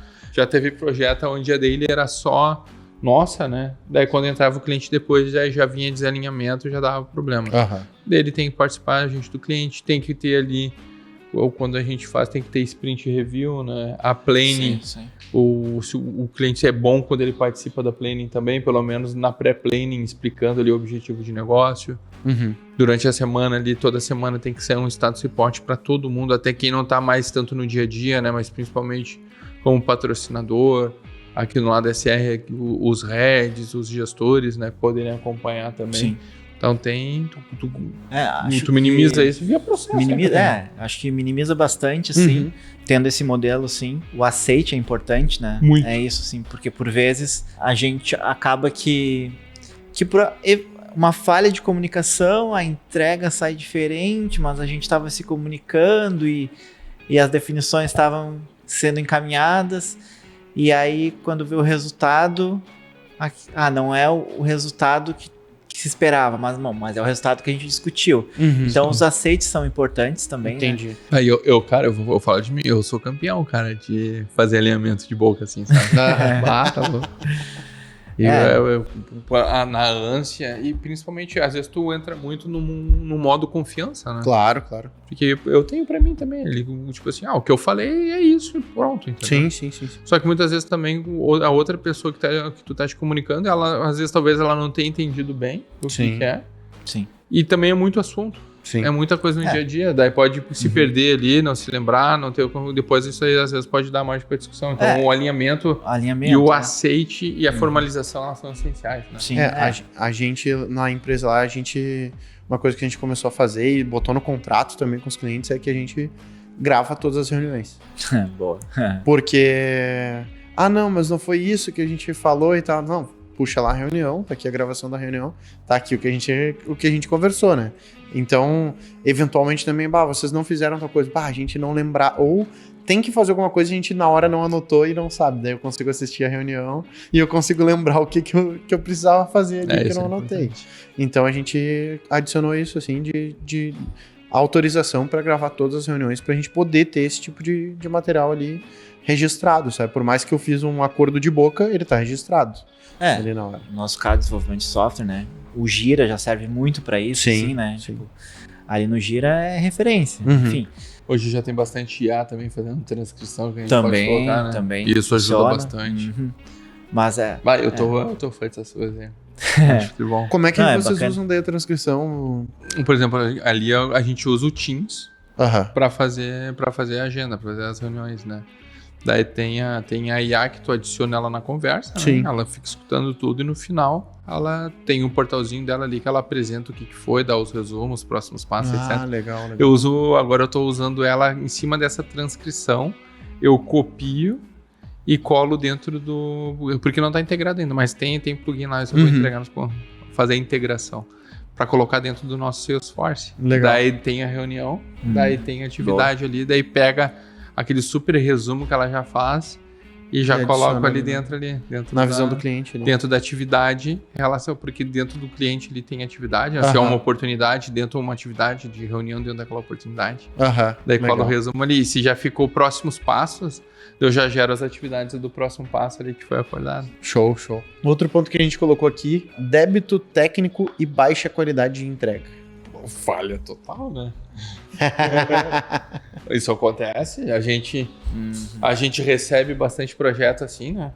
teve projeto onde a dele era só nossa, né? Daí quando entrava o cliente depois, já vinha desalinhamento, já dava problema. Uhum. Dele tem que participar, a gente do cliente, tem que ter ali, ou quando a gente faz, tem que ter sprint review, né? A planning. Sim. Se o cliente é bom quando ele participa da planning também, pelo menos na pré-planning, explicando ali o objetivo de negócio. Uhum. Durante a semana ali, toda semana tem que ser um status report para todo mundo, até quem não está mais tanto no dia a dia, né? Mas principalmente como patrocinador. Aqui no lado SR, os heads, os gestores, né? Poderem acompanhar também. Sim. Então tem... acho tu minimiza isso via processo. Acho que minimiza bastante, sim. Tendo esse modelo, sim. O aceite é importante, né? Muito. É isso, sim. Porque por vezes a gente acaba que por uma falha de comunicação, a entrega sai diferente, mas a gente estava se comunicando e as definições estavam sendo encaminhadas. E aí, quando vê o resultado, não é o resultado que se esperava, mas é o resultado que a gente discutiu. Então, os aceites são importantes também. Entendi. Né? Aí cara, eu vou falar de mim, eu sou campeão, cara, de fazer alinhamento de boca, assim, sabe? Tá bom. Na ânsia, e principalmente, às vezes tu entra muito no modo confiança, né? Claro. Porque eu tenho pra mim também, tipo assim, o que eu falei é isso e pronto, entendeu? Sim. Só que muitas vezes também a outra pessoa que tu tá te comunicando, ela, às vezes talvez ela não tenha entendido bem o que é. Sim. E também é muito assunto. Sim. É muita coisa no dia a dia, daí pode se perder ali, não se lembrar, não ter depois isso aí às vezes pode dar margem para discussão. Então o alinhamento e o aceite e a formalização elas são essenciais, né? Sim. A gente na empresa lá, uma coisa que a gente começou a fazer e botou no contrato também com os clientes é que a gente grava todas as reuniões. Boa. Porque não, mas não foi isso que a gente falou e tal. Não, puxa lá a reunião, tá aqui a gravação da reunião, tá aqui o que a gente conversou, né? Então, eventualmente também, vocês não fizeram tal coisa, a gente não lembrar, ou tem que fazer alguma coisa, a gente na hora não anotou e não sabe, daí eu consigo assistir a reunião e eu consigo lembrar o que eu precisava fazer ali que eu não anotei. Então a gente adicionou isso, assim, de autorização para gravar todas as reuniões pra gente poder ter esse tipo de material ali registrado, sabe? Por mais que eu fiz um acordo de boca, ele tá registrado. Ali na hora. No nosso caso de desenvolvimento de software, né? O Gira já serve muito para isso, sim, né? Sim. Tipo, ali no Gira é referência, enfim. Hoje já tem bastante IA também fazendo transcrição que a gente também, pode colocar, né? Também. E isso ajuda bastante. Mas eu tô fã dessas coisas aí. Acho que bom. Como é que vocês usam daí a transcrição? Por exemplo, ali a gente usa o Teams Aham. para fazer a agenda, para fazer as reuniões, né? Daí tem a IA que tu adiciona ela na conversa, Sim. né? Ela fica escutando tudo e no final ela tem um portalzinho dela ali que ela apresenta o que foi, dá os resumos, os próximos passos, etc. Legal. Agora eu tô usando ela em cima dessa transcrição, eu copio e colo dentro porque não tá integrado ainda, mas tem plugin lá, eu só vou entregar fazer a integração para colocar dentro do nosso Salesforce. Legal. Daí tem a reunião, daí tem a atividade ali, daí pega aquele super resumo que ela já faz e já coloca ali dentro na visão do cliente ali. Dentro da atividade, relação, porque dentro do cliente ali tem atividade, se é uma oportunidade, dentro de uma atividade de reunião dentro daquela oportunidade. Daí cola o resumo ali, e se já ficou próximos passos, eu já gero as atividades do próximo passo ali que foi acordado. Show. Outro ponto que a gente colocou aqui, débito técnico e baixa qualidade de entrega. Falha total, né? Isso acontece, a gente recebe bastante projeto assim, né?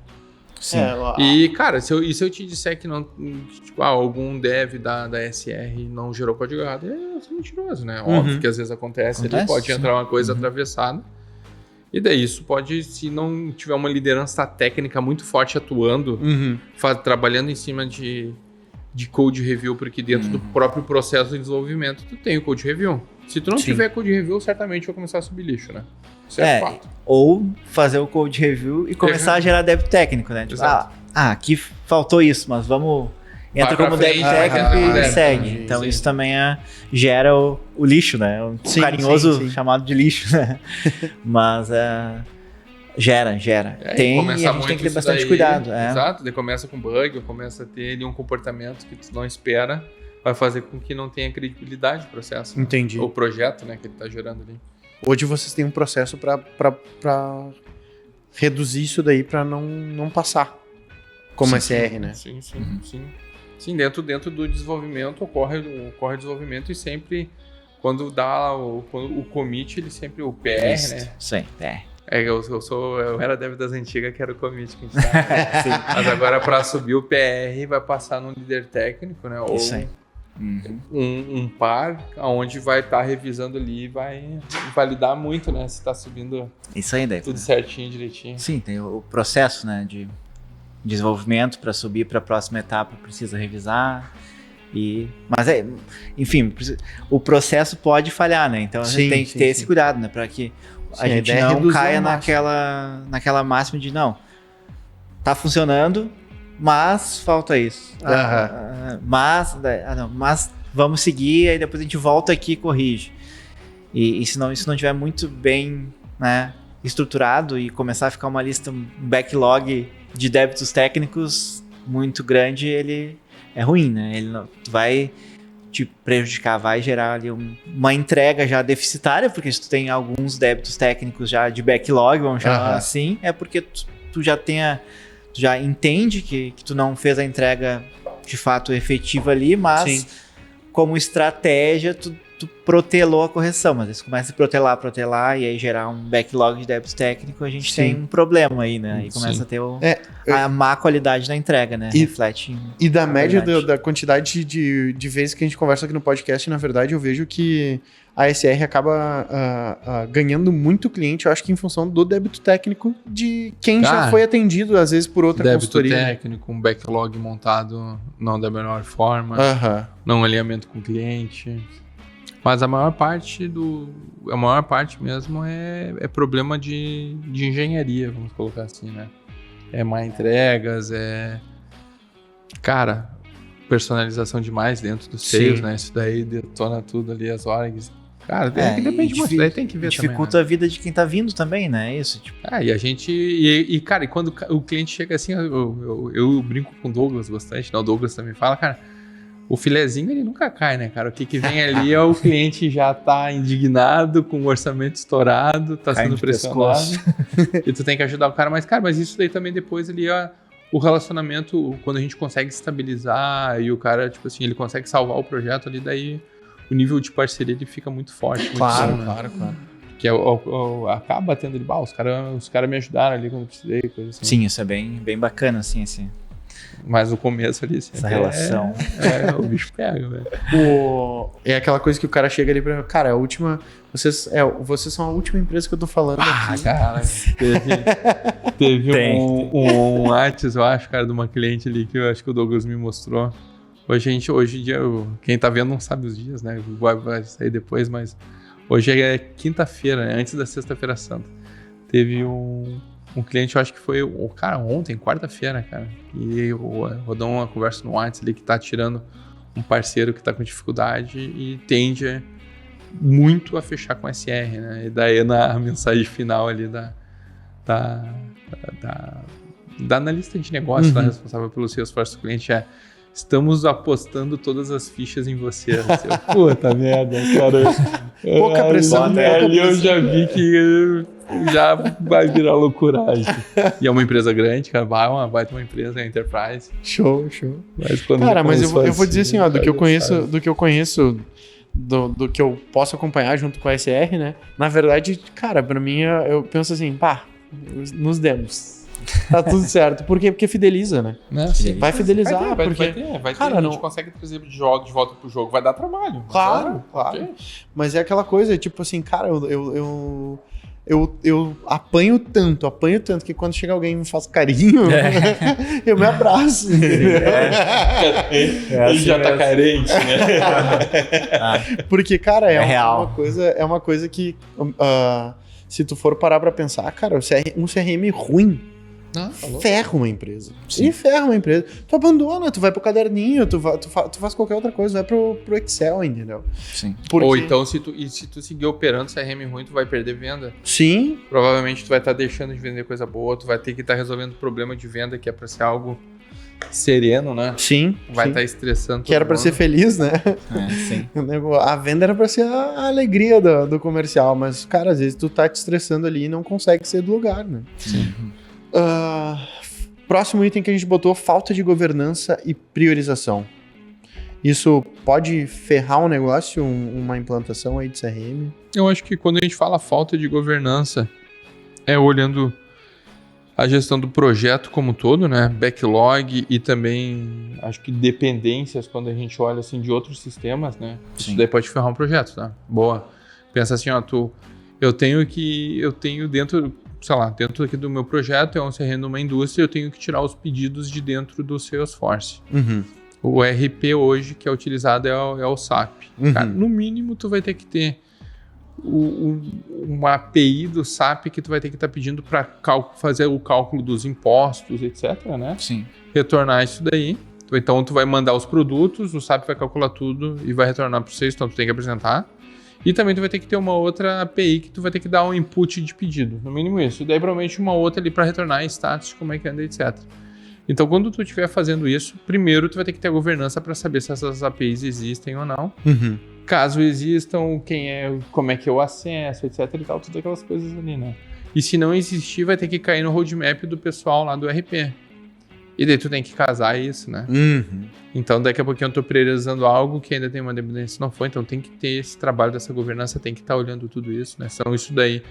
Sim. E, cara, se eu te disser que não, tipo, algum dev da SR não gerou código errado, eu sou mentiroso, né? Óbvio que às vezes acontece ali, pode entrar uma coisa atravessada. E daí isso pode, se não tiver uma liderança técnica muito forte atuando, trabalhando em cima de code review, porque dentro do próprio processo de desenvolvimento tu tem o code review. Se tu não tiver code review, certamente vai começar a subir lixo, né? Isso é fato. Ou fazer o code review e começar a gerar débito técnico, né? Tipo, aqui faltou isso, mas vamos... Entra como débito técnico e segue. Então isso também gera o lixo, né? O carinhoso chamado de lixo, né? Mas gera. Tem, e a gente tem que ter bastante cuidado. Exato, daí começa com bug, ou começa a ter ali um comportamento que tu não espera, vai fazer com que não tenha credibilidade o processo. Entendi. Né? O projeto, né, que ele tá gerando ali. Hoje vocês têm um processo para reduzir isso daí para não passar como SR, né? Sim, dentro do desenvolvimento ocorre o desenvolvimento e sempre quando dá o commit, ele sempre o PR, né? Sim, PR. Eu era dev das antigas que era o commit que a gente tava. Mas agora para subir o PR vai passar no líder técnico, né? Ou isso aí. Um par onde vai estar revisando ali e vai validar muito, né? Se está subindo isso aí, daí, tudo certinho, direitinho. Sim, tem o processo, né, de desenvolvimento para subir para a próxima etapa, precisa revisar. Mas enfim, o processo pode falhar, né? Então a gente tem que ter esse cuidado, né, para que a gente não caia naquela máxima de não, tá funcionando, mas falta isso. Mas vamos seguir, aí depois a gente volta aqui e corrige. E se não estiver muito bem, né, estruturado e começar a ficar uma lista, um backlog de débitos técnicos muito grande, ele é ruim, né? Ele vai te prejudicar, vai gerar ali uma entrega já deficitária, porque se tu tem alguns débitos técnicos já de backlog, vamos chamar assim, é porque tu já entende que tu não fez a entrega de fato efetiva ali, mas como estratégia tu protelou a correção, mas se começa a protelar e aí gerar um backlog de débitos técnico, a gente tem um problema aí, né? Aí começa a ter a má qualidade da entrega, né? Reflete. E da média da quantidade de vezes que a gente conversa aqui no podcast, na verdade, eu vejo que a SR acaba ganhando muito cliente, eu acho que em função do débito técnico de quem já foi atendido, às vezes, por outra consultoria. Débito técnico, um backlog montado não da melhor forma, não alinhamento com o cliente. Mas a maior parte mesmo é problema de engenharia, vamos colocar assim, né? É má entregas, cara, personalização demais dentro do sales, né? Isso daí detona tudo ali, as orgs. Cara, depende muito, daí tem que ver também. Dificulta a vida de quem tá vindo também, né? Isso, tipo. E a gente... Cara, e quando o cliente chega assim, eu brinco com o Douglas bastante, né? O Douglas também fala, cara, o filezinho ele nunca cai, né, cara? O que vem ali é o cliente já tá indignado, com o orçamento estourado, tá sendo pressionado. E tu tem que ajudar o cara. Mas isso daí também depois ali, o relacionamento, quando a gente consegue estabilizar e o cara, tipo assim, ele consegue salvar o projeto ali, daí o nível de parceria ele fica muito forte. Claro. Que acaba tendo ali, os caras me ajudaram ali quando eu precisei, coisa assim. Sim, isso é bem bacana, assim, Mas no começo ali... Essa relação. O bicho pega, velho. É aquela coisa que o cara chega ali pra... Cara, a última... Vocês são a última empresa que eu tô falando aqui. Cara, teve um WhatsApp, eu acho, cara, de uma cliente ali que eu acho que o Douglas me mostrou. Hoje em dia, quem tá vendo não sabe os dias, né? Vai sair depois, mas hoje é quinta-feira, né? Antes da sexta-feira santa. Teve um cliente, eu acho que foi ontem, quarta-feira, cara. E rodou uma conversa no WhatsApp ali que tá tirando um parceiro que tá com dificuldade e tende muito a fechar com SR, né? E daí na mensagem final ali da analista de negócio, da responsável pelo Salesforce do cliente estamos apostando todas as fichas em você. Assim, puta merda, cara. Pouca pressão, né? Ali eu já vi que já vai virar loucuragem. E é uma empresa grande, cara. Vai ter uma empresa, Enterprise. Show. Mas cara, mas eu vou dizer assim, ó, do que eu conheço, do que eu posso acompanhar junto com a SR, né? Na verdade, cara, pra mim, eu penso assim, nos demos. Tá tudo certo. Por quê? Porque fideliza, né? Sim. Vai fidelizar. Vai porque, ter. Cara, a gente consegue trazer de volta pro jogo. Vai dar trabalho. Claro. Mas é aquela coisa, tipo assim, cara, eu apanho tanto que quando chega alguém e me faz carinho, eu me abraço. Ele já tá carente, né? Porque, cara, é real. uma coisa que, se tu for parar pra pensar, cara, um CRM ruim ferra uma empresa. Sim. E ferra uma empresa. Tu abandona, tu vai pro caderninho, tu faz qualquer outra coisa, vai pro Excel, entendeu? Sim. Ou então, se tu seguir operando CRM ruim, tu vai perder venda. Sim. Provavelmente tu vai estar deixando de vender coisa boa, tu vai ter que estar resolvendo problema de venda que é pra ser algo sereno, né? Sim. Vai estar estressando. Que era pra ser feliz, né? Sim. A venda era pra ser a alegria do comercial, mas, cara, às vezes tu tá te estressando ali e não consegue ser do lugar, né? Sim. Próximo item que a gente botou, falta de governança e priorização. Isso pode ferrar um negócio, uma implantação aí de CRM? Eu acho que quando a gente fala falta de governança, é olhando a gestão do projeto como um todo, né? Backlog e também, acho que dependências, quando a gente olha assim de outros sistemas, né? Sim. Isso daí pode ferrar um projeto, tá? Boa. Pensa assim, ó, eu tenho dentro, sei lá, dentro aqui do meu projeto, é um CRM numa indústria, eu tenho que tirar os pedidos de dentro do Salesforce. O RP hoje que é utilizado é o SAP. Cara, no mínimo, tu vai ter que ter uma API do SAP que tu vai ter que estar pedindo para fazer o cálculo dos impostos, etc, né? Sim. Retornar isso daí. Então, tu vai mandar os produtos, o SAP vai calcular tudo e vai retornar para vocês, então tu tem que apresentar. E também tu vai ter que ter uma outra API que tu vai ter que dar um input de pedido, no mínimo isso. E daí provavelmente uma outra ali para retornar status, como é que anda, etc. Então quando tu estiver fazendo isso, primeiro tu vai ter que ter a governança para saber se essas APIs existem ou não. Caso existam, como é que eu acesso, etc e tal, todas aquelas coisas ali, né? E se não existir, vai ter que cair no roadmap do pessoal lá do RP. E daí tu tem que casar isso, né? Então daqui a pouquinho eu tô priorizando algo que ainda tem uma dependência, não foi, então tem que ter esse trabalho dessa governança, tem que estar olhando tudo isso, né? Então isso daí,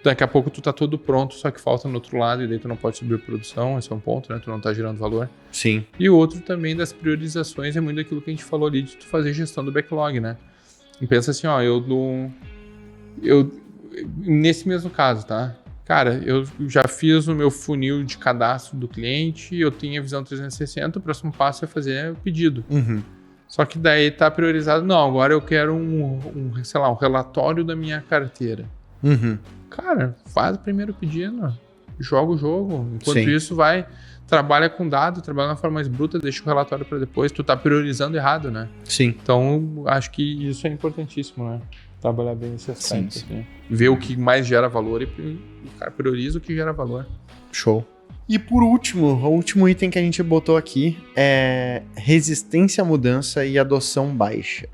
daqui a pouco tu tá todo pronto, só que falta no outro lado e daí tu não pode subir produção, esse é um ponto, né? Tu não tá gerando valor. Sim. E o outro também das priorizações é muito aquilo que a gente falou ali de tu fazer gestão do backlog, né? E pensa assim, ó, nesse mesmo caso, tá? Cara, eu já fiz o meu funil de cadastro do cliente, eu tenho a visão 360, o próximo passo é fazer o pedido. Só que daí tá priorizado, não, agora eu quero um relatório da minha carteira. Cara, faz o primeiro pedido, joga o jogo. Enquanto isso, trabalha com dado, trabalha na forma mais bruta, deixa o relatório para depois, tu tá priorizando errado, né? Sim. Então, acho que isso é importantíssimo, né? Trabalhar bem nesse aspecto. Sim. Assim. Ver o que mais gera valor e o cara prioriza o que gera valor. Show. E por último, o último item que a gente botou aqui é resistência à mudança e adoção baixa.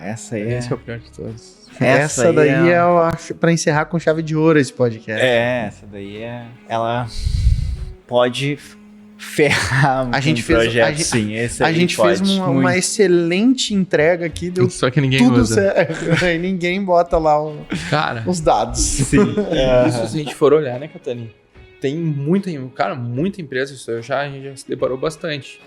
Essa aí Esse é o pior de todos. Essa daí eu acho pra encerrar com chave de ouro esse podcast. Essa daí ela pode ferrar a gente projeto, sim. Esse a gente fez uma excelente entrega aqui, deu só que ninguém tudo usa. certo. E ninguém bota lá Cara, os dados. Sim. Isso se a gente for olhar, né, Catani? tem muita empresa, isso a gente já se deparou bastante.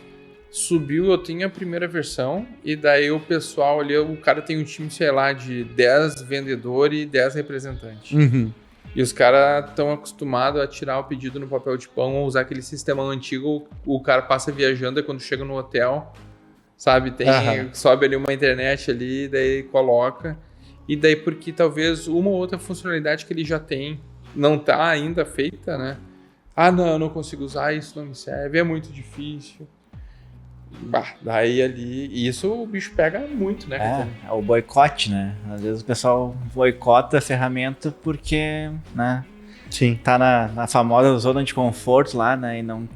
Subiu, eu tenho a primeira versão, e daí o pessoal ali, o cara tem um time, sei lá, de 10 vendedores e 10 representantes. E os caras estão acostumados a tirar o pedido no papel de pão ou usar aquele sistema antigo, o cara passa viajando e quando chega no hotel, sabe, sobe ali uma internet ali, daí coloca. E daí porque talvez uma ou outra funcionalidade que ele já tem não tá ainda feita, né? Não, eu não consigo usar, isso não me serve, é muito difícil. Daí ali, e isso o bicho pega muito, né? É o boicote, né? Às vezes o pessoal boicota a ferramenta porque, né? Sim. Tá na famosa zona de conforto lá, né? E não...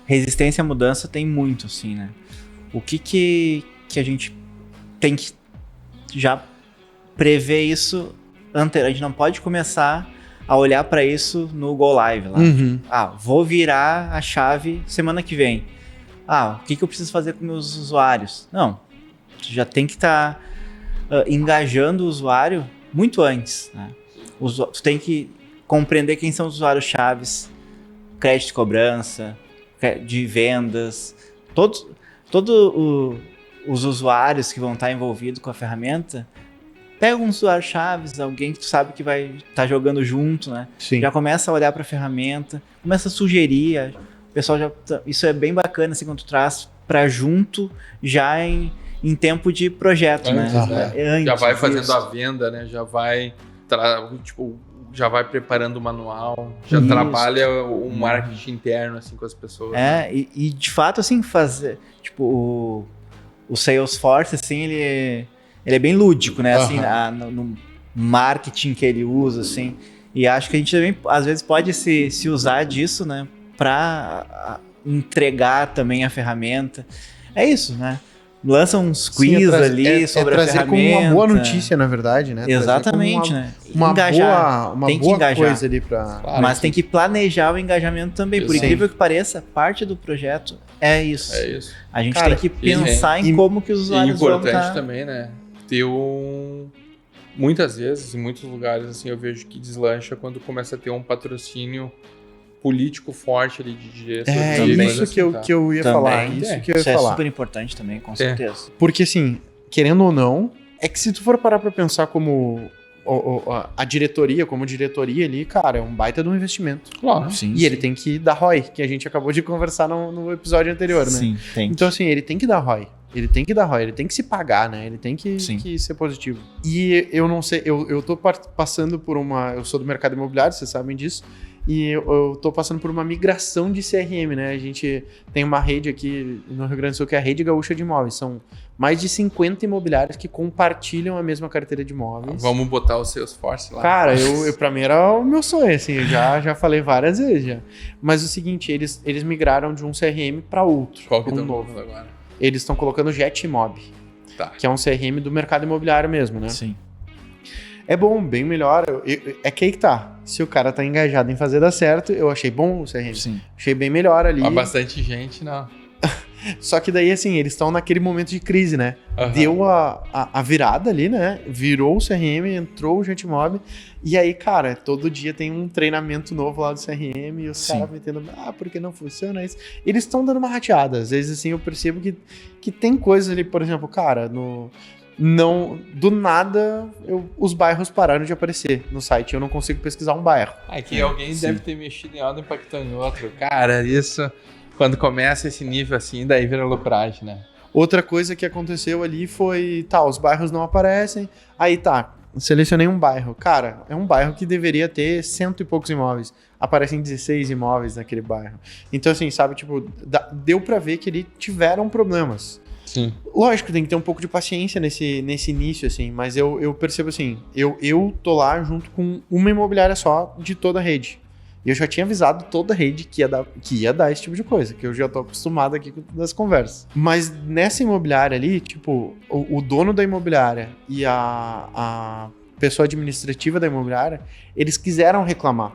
Resistência à mudança tem muito, assim, né? O que a gente tem que já prever isso antes? A gente não pode começar a olhar para isso no Go Live lá. Vou virar a chave semana que vem. O que eu preciso fazer com meus usuários? Não, tu já tem que estar engajando o usuário muito antes, né? Tu tem que compreender quem são os usuários chaves, crédito de cobrança, de vendas, todos os usuários que vão estar envolvidos com a ferramenta. Pega um usuário chaves, alguém que tu sabe que vai estar jogando junto, né? Sim. Já começa a olhar para a ferramenta, começa a sugerir. O pessoal isso é bem bacana, assim, quando tu traz para junto, já em tempo de projeto, Antes, né? Antes já vai fazendo disso. a venda, né? Já vai preparando o manual, já trabalha o marketing interno, assim, com as pessoas. E de fato, assim, fazer, tipo, o Salesforce, assim, ele é bem lúdico, né? Assim, no marketing que ele usa, assim, e acho que a gente também, às vezes, pode se usar disso, né? Para entregar também a ferramenta. É isso, né? Lança uns quiz ali sobre a ferramenta. Trazer como uma boa notícia, na verdade, né? Exatamente, né? Uma engajar. Uma tem boa que engajar. coisa ali para. Claro, mas tem que planejar o engajamento também. Por incrível que pareça, parte do projeto é isso. É isso. A gente tem que pensar em como que os usuários vão estar. E importante também, né? Ter muitas vezes, em muitos lugares, assim, eu vejo que deslancha quando começa a ter um patrocínio político forte ali de diretoria. Isso que eu ia falar. Isso é super importante também, com certeza. Porque, assim, querendo ou não, é que se tu for parar pra pensar como a diretoria, como diretoria ali, cara, é um baita de um investimento. Claro. Ele tem que dar ROI, que a gente acabou de conversar no episódio anterior, né? Sim, tem. Então, assim, ele tem que dar ROI. Ele tem que se pagar, né? Ele tem que ser positivo. E eu não sei, eu tô passando por eu sou do mercado imobiliário, vocês sabem disso, e eu tô passando por uma migração de CRM, né? A gente tem uma rede aqui no Rio Grande do Sul, que é a Rede Gaúcha de Imóveis. São mais de 50 imobiliários que compartilham a mesma carteira de imóveis. Vamos botar o Salesforce lá. Cara, pra mim era o meu sonho, assim, eu já falei várias vezes já. Mas o seguinte, eles migraram de um CRM para outro. Qual que estão novo agora? Eles estão colocando o JetMob, que é um CRM do mercado imobiliário mesmo, né? Sim. É bom, bem melhor. É que aí que tá. Se o cara tá engajado em fazer dar certo, eu achei bom o CRM. Sim. Achei bem melhor ali. Há bastante gente, não. Só que daí, assim, eles estão naquele momento de crise, né? Deu a virada ali, né? Virou o CRM, entrou o JetMob. E aí, cara, todo dia tem um treinamento novo lá do CRM e os caras metendo, por que não funciona isso? Eles estão dando uma rateada. Às vezes, assim, eu percebo que tem coisas ali, por exemplo, cara, do nada, os bairros pararam de aparecer no site. Eu não consigo pesquisar um bairro. Que alguém deve ter mexido em algo impactando em outro. Cara, isso, quando começa esse nível assim, daí vira loucuragem, né? Outra coisa que aconteceu ali foi, os bairros não aparecem. Aí selecionei um bairro. Cara, é um bairro que deveria ter 100 e poucos imóveis. Aparecem 16 imóveis naquele bairro. Então, assim, sabe, tipo, deu pra ver que eles tiveram problemas. Sim. Lógico, tem que ter um pouco de paciência nesse início, assim, mas eu percebo assim, eu tô lá junto com uma imobiliária só de toda a rede. E eu já tinha avisado toda a rede que ia dar esse tipo de coisa, que eu já tô acostumado aqui com das conversas. Mas nessa imobiliária ali, tipo, o dono da imobiliária e a pessoa administrativa da imobiliária, eles quiseram reclamar.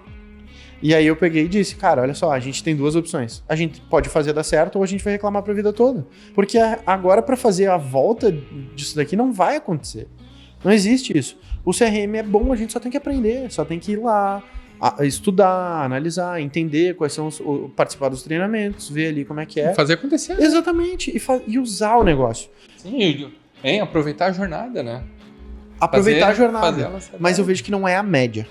E aí eu peguei e disse, cara, olha só, a gente tem duas opções. A gente pode fazer dar certo ou a gente vai reclamar pra vida toda. Porque agora pra fazer a volta disso daqui não vai acontecer. Não existe isso. O CRM é bom, a gente só tem que aprender, só tem que ir lá, estudar, analisar, entender quais são participar dos treinamentos, ver ali como é que é. Fazer acontecer. Exatamente, e usar o negócio. Sim, aproveitar a jornada, né? Aproveitar a jornada. Mas Mas eu vejo que não é a média.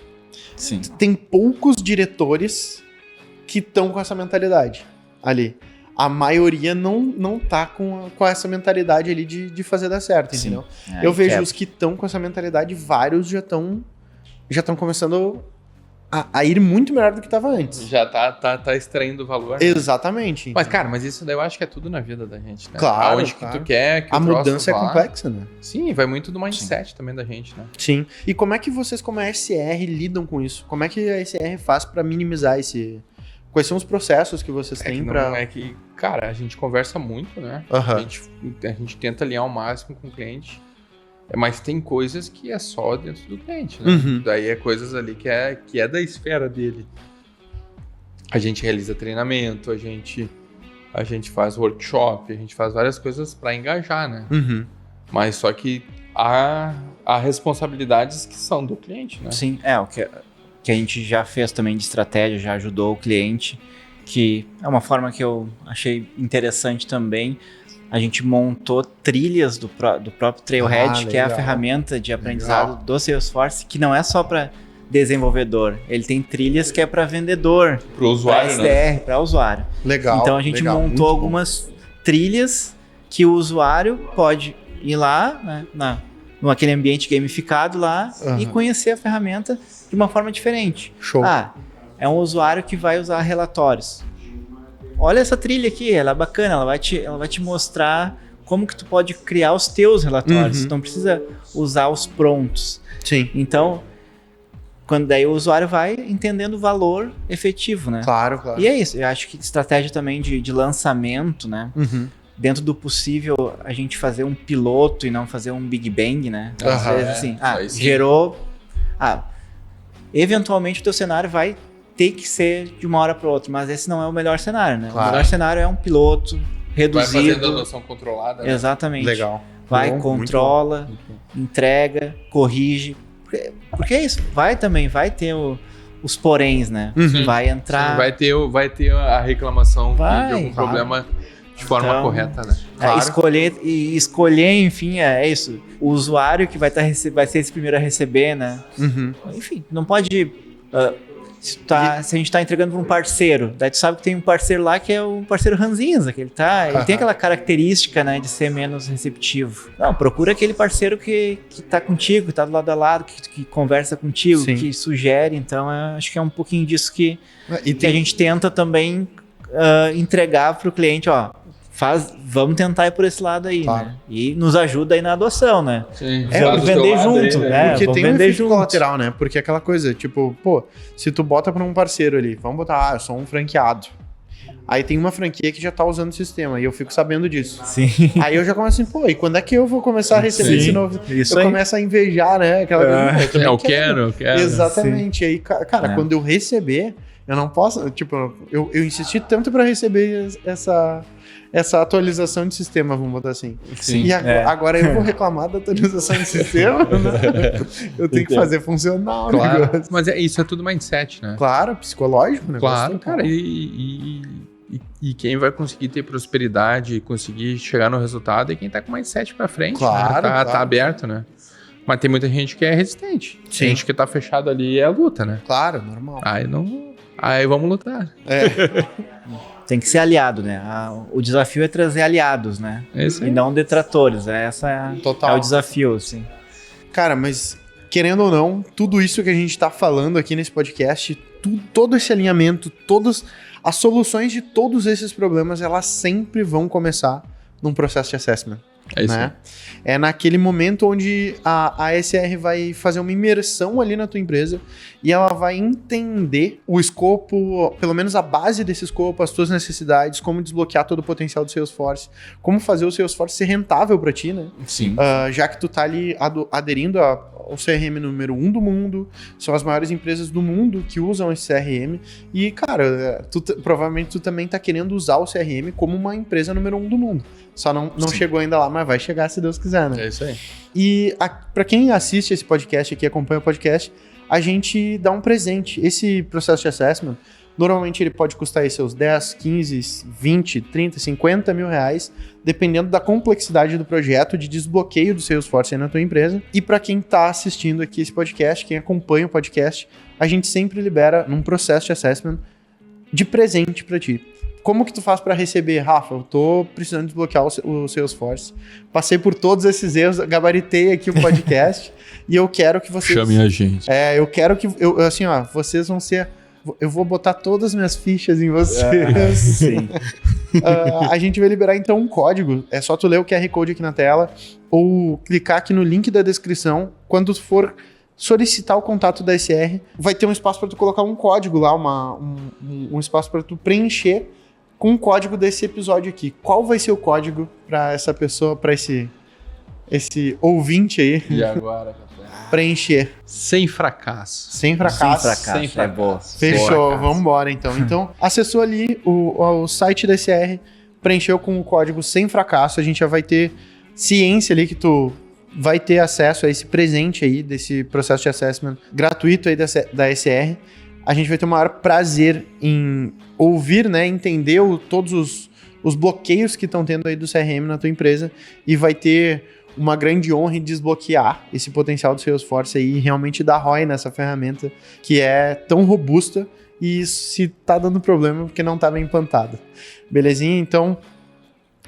Sim. Tem poucos diretores que estão com essa mentalidade ali. A maioria não tá com essa mentalidade ali de fazer dar certo, Sim. entendeu? É, Eu vejo quebra. os que estão com essa mentalidade, vários já estão começando a ir muito melhor do que estava antes. já tá extraindo valor. Né? Exatamente. Mas, cara, isso daí eu acho que é tudo na vida da gente, né? Claro, Aonde claro. que tu quer que A o troço mudança é vá. complexa, né? Sim, vai muito do mindset também da gente, né? Sim. E como é que vocês, como a SR, lidam com isso? Como é que a SR faz para minimizar esse... Quais são os processos que vocês têm para... É que, cara, a gente conversa muito, né? Aham. A gente tenta alinhar ao máximo com o cliente, mas tem coisas que é só dentro do cliente, né? Uhum. Daí é coisas ali que é da esfera dele. A gente realiza treinamento, a gente faz workshop, a gente faz várias coisas para engajar, né? Uhum. Mas só que há responsabilidades que são do cliente, né? Sim, o que a gente já fez também de estratégia, já ajudou o cliente, que é uma forma que eu achei interessante também. A gente montou trilhas do próprio Trailhead, que é a legal. ferramenta de aprendizado do Salesforce, que não é só para desenvolvedor, ele tem trilhas que é para vendedor, Pro para usuário, né? SDR, para usuário. Legal. Então a gente legal, muito montou bom. algumas trilhas que o usuário pode ir lá, né, naquele ambiente gamificado lá e Aham. conhecer a ferramenta de uma forma diferente. Show. É um usuário que vai usar relatórios. Olha essa trilha aqui, ela é bacana, ela vai te mostrar como que tu pode criar os teus relatórios. Uhum. Tu não precisa usar os prontos. Sim. Então, quando daí o usuário vai entendendo o valor efetivo, né? Claro, claro. E é isso, eu acho que estratégia também de lançamento, né? Uhum. Dentro do possível, a gente fazer um piloto e não fazer um Big Bang, né? Às Aham. vezes assim, aí sim. gerou... eventualmente o teu cenário vai ter que ser de uma hora para outra, mas esse não é o melhor cenário, né? Claro. O melhor cenário é um piloto Vai fazendo a reduzido. adoção controlada, né? Exatamente. Legal. Vai, Bom, controla, Muito bom. entrega, corrige. Porque é isso, vai ter os poréns, né? Uhum. Vai entrar... Vai ter a reclamação Vai, de algum claro. problema de forma Então, correta, né? Claro. escolher, enfim, é isso. O usuário que vai ser esse primeiro a receber, né? Uhum. Enfim, não pode... se a gente tá entregando para um parceiro, daí tu sabe que tem um parceiro lá que é o parceiro ranzinza, que ele tem aquela característica, né, de ser menos receptivo. Não, procura aquele parceiro que tá contigo, que tá do lado a lado, que conversa contigo, Sim. que sugere. Então, acho que é um pouquinho disso que E a gente tenta também entregar para o cliente, vamos tentar ir por esse lado aí, Claro. né? E nos ajuda aí na adoção, né? Sim. Vamos vender junto, né? Porque Vamos tem um vender efeito junto. colateral, né? Porque aquela coisa, tipo, pô, se tu bota pra um parceiro ali, vamos botar, eu sou um franqueado. Aí tem uma franquia que já tá usando o sistema e eu fico sabendo disso. Sim. Aí eu já começo assim, pô, e quando é que eu vou começar a receber Sim, esse novo? isso Eu aí. começo a invejar, né? Aquela coisa, também Eu quero. Exatamente. Aí, cara, É. quando eu receber, eu não posso, tipo, eu insisti tanto pra receber essa atualização de sistema, vamos botar assim. Sim. E É. agora eu vou reclamar da atualização de sistema, né? Eu tenho que Entendo. fazer funcionar o Claro. negócio. Mas isso é tudo mindset, né? Claro, psicológico, né? Claro, cara. E quem vai conseguir ter prosperidade e conseguir chegar no resultado é quem tá com mindset pra frente. Claro, né? claro. Tá aberto, né? Mas tem muita gente que é resistente. Sim. Tem gente que tá fechado ali é a luta, né? Claro, normal. Aí vamos lutar. Tem que ser aliado, né? O desafio é trazer aliados, né? É isso aí. E não detratores. Essa é Total. o desafio, assim. Cara, mas querendo ou não, tudo isso que a gente tá falando aqui nesse podcast, todo esse alinhamento, todas as soluções de todos esses problemas, elas sempre vão começar num processo de assessment. É isso aí. Né? É naquele momento onde a SR vai fazer uma imersão ali na tua empresa e ela vai entender o escopo, pelo menos a base desse escopo, as tuas necessidades, como desbloquear todo o potencial do Salesforce, como fazer o Salesforce ser rentável para ti, né? Sim. Já que tu tá ali aderindo ao CRM número 1 do mundo, são as maiores empresas do mundo que usam esse CRM e, cara, provavelmente tu também tá querendo usar o CRM como uma empresa número 1 do mundo. Só não chegou ainda lá, mas vai chegar se Deus quiser, né? É isso aí. E pra quem assiste esse podcast aqui, acompanha o podcast, a gente dá um presente. Esse processo de assessment, normalmente ele pode custar aí seus 10, 15, 20, 30, 50 mil reais, dependendo da complexidade do projeto de desbloqueio do Salesforce aí na tua empresa. E para quem está assistindo aqui esse podcast, quem acompanha o podcast, a gente sempre libera num processo de assessment de presente para ti. Como que tu faz para receber? Rafa, eu tô precisando desbloquear o Salesforce. Passei por todos esses erros, gabaritei aqui o podcast e eu quero que vocês... Chame a gente. Eu quero que... assim, ó, vocês vão ser... Eu vou botar todas as minhas fichas em vocês. Sim. A gente vai liberar então um código. É só tu ler o QR Code aqui na tela ou clicar aqui no link da descrição. Quando tu for solicitar o contato da SR, vai ter um espaço para tu colocar um código lá, um espaço para tu preencher com o código desse episódio aqui. Qual vai ser o código para essa pessoa, para esse ouvinte aí? E agora, preencher? Sem fracasso. Sem fracasso. Sem fracasso. É boa. Fechou, vamos embora então. Então, acessou ali o site da SR, preencheu com o código sem fracasso, a gente já vai ter ciência ali que tu vai ter acesso a esse presente aí, desse processo de assessment gratuito aí da SR. A gente vai ter o maior prazer em ouvir, né, entender todos os bloqueios que estão tendo aí do CRM na tua empresa e vai ter uma grande honra em desbloquear esse potencial do Salesforce aí e realmente dar ROI nessa ferramenta que é tão robusta e se tá dando problema porque não tá bem implantada. Belezinha? Então,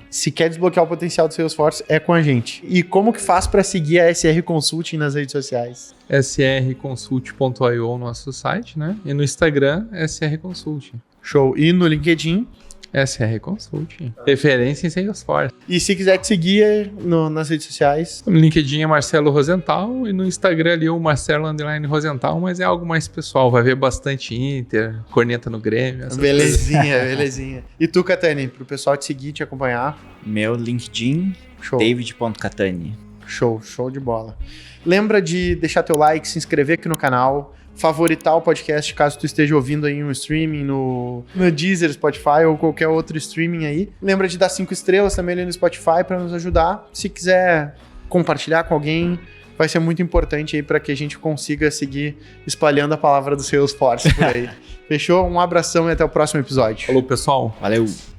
se quer desbloquear o potencial do Salesforce, é com a gente. E como que faz para seguir a SR Consulting nas redes sociais? srconsult.io, o nosso site, né? E no Instagram, SR Consulting. Show. E no LinkedIn? SR Consulting. Referência em Salesforce. E se quiser te seguir nas redes sociais? No LinkedIn é Marcelo Rosenthal e no Instagram ali é o Marcelo Rosenthal, mas é algo mais pessoal. Vai ver bastante Inter, corneta no Grêmio. Belezinha, belezinha. E tu, Catani, pro pessoal te seguir, te acompanhar? Meu LinkedIn, Show. David.Catani. Show de bola. Lembra de deixar teu like, se inscrever aqui no canal, favoritar o podcast caso tu esteja ouvindo aí um streaming no Deezer, Spotify ou qualquer outro streaming aí. Lembra de dar 5 estrelas também ali no Spotify para nos ajudar. Se quiser compartilhar com alguém, vai ser muito importante aí para que a gente consiga seguir espalhando a palavra do Salesforce por aí. Fechou? Um abração e até o próximo episódio. Falou, pessoal. Valeu!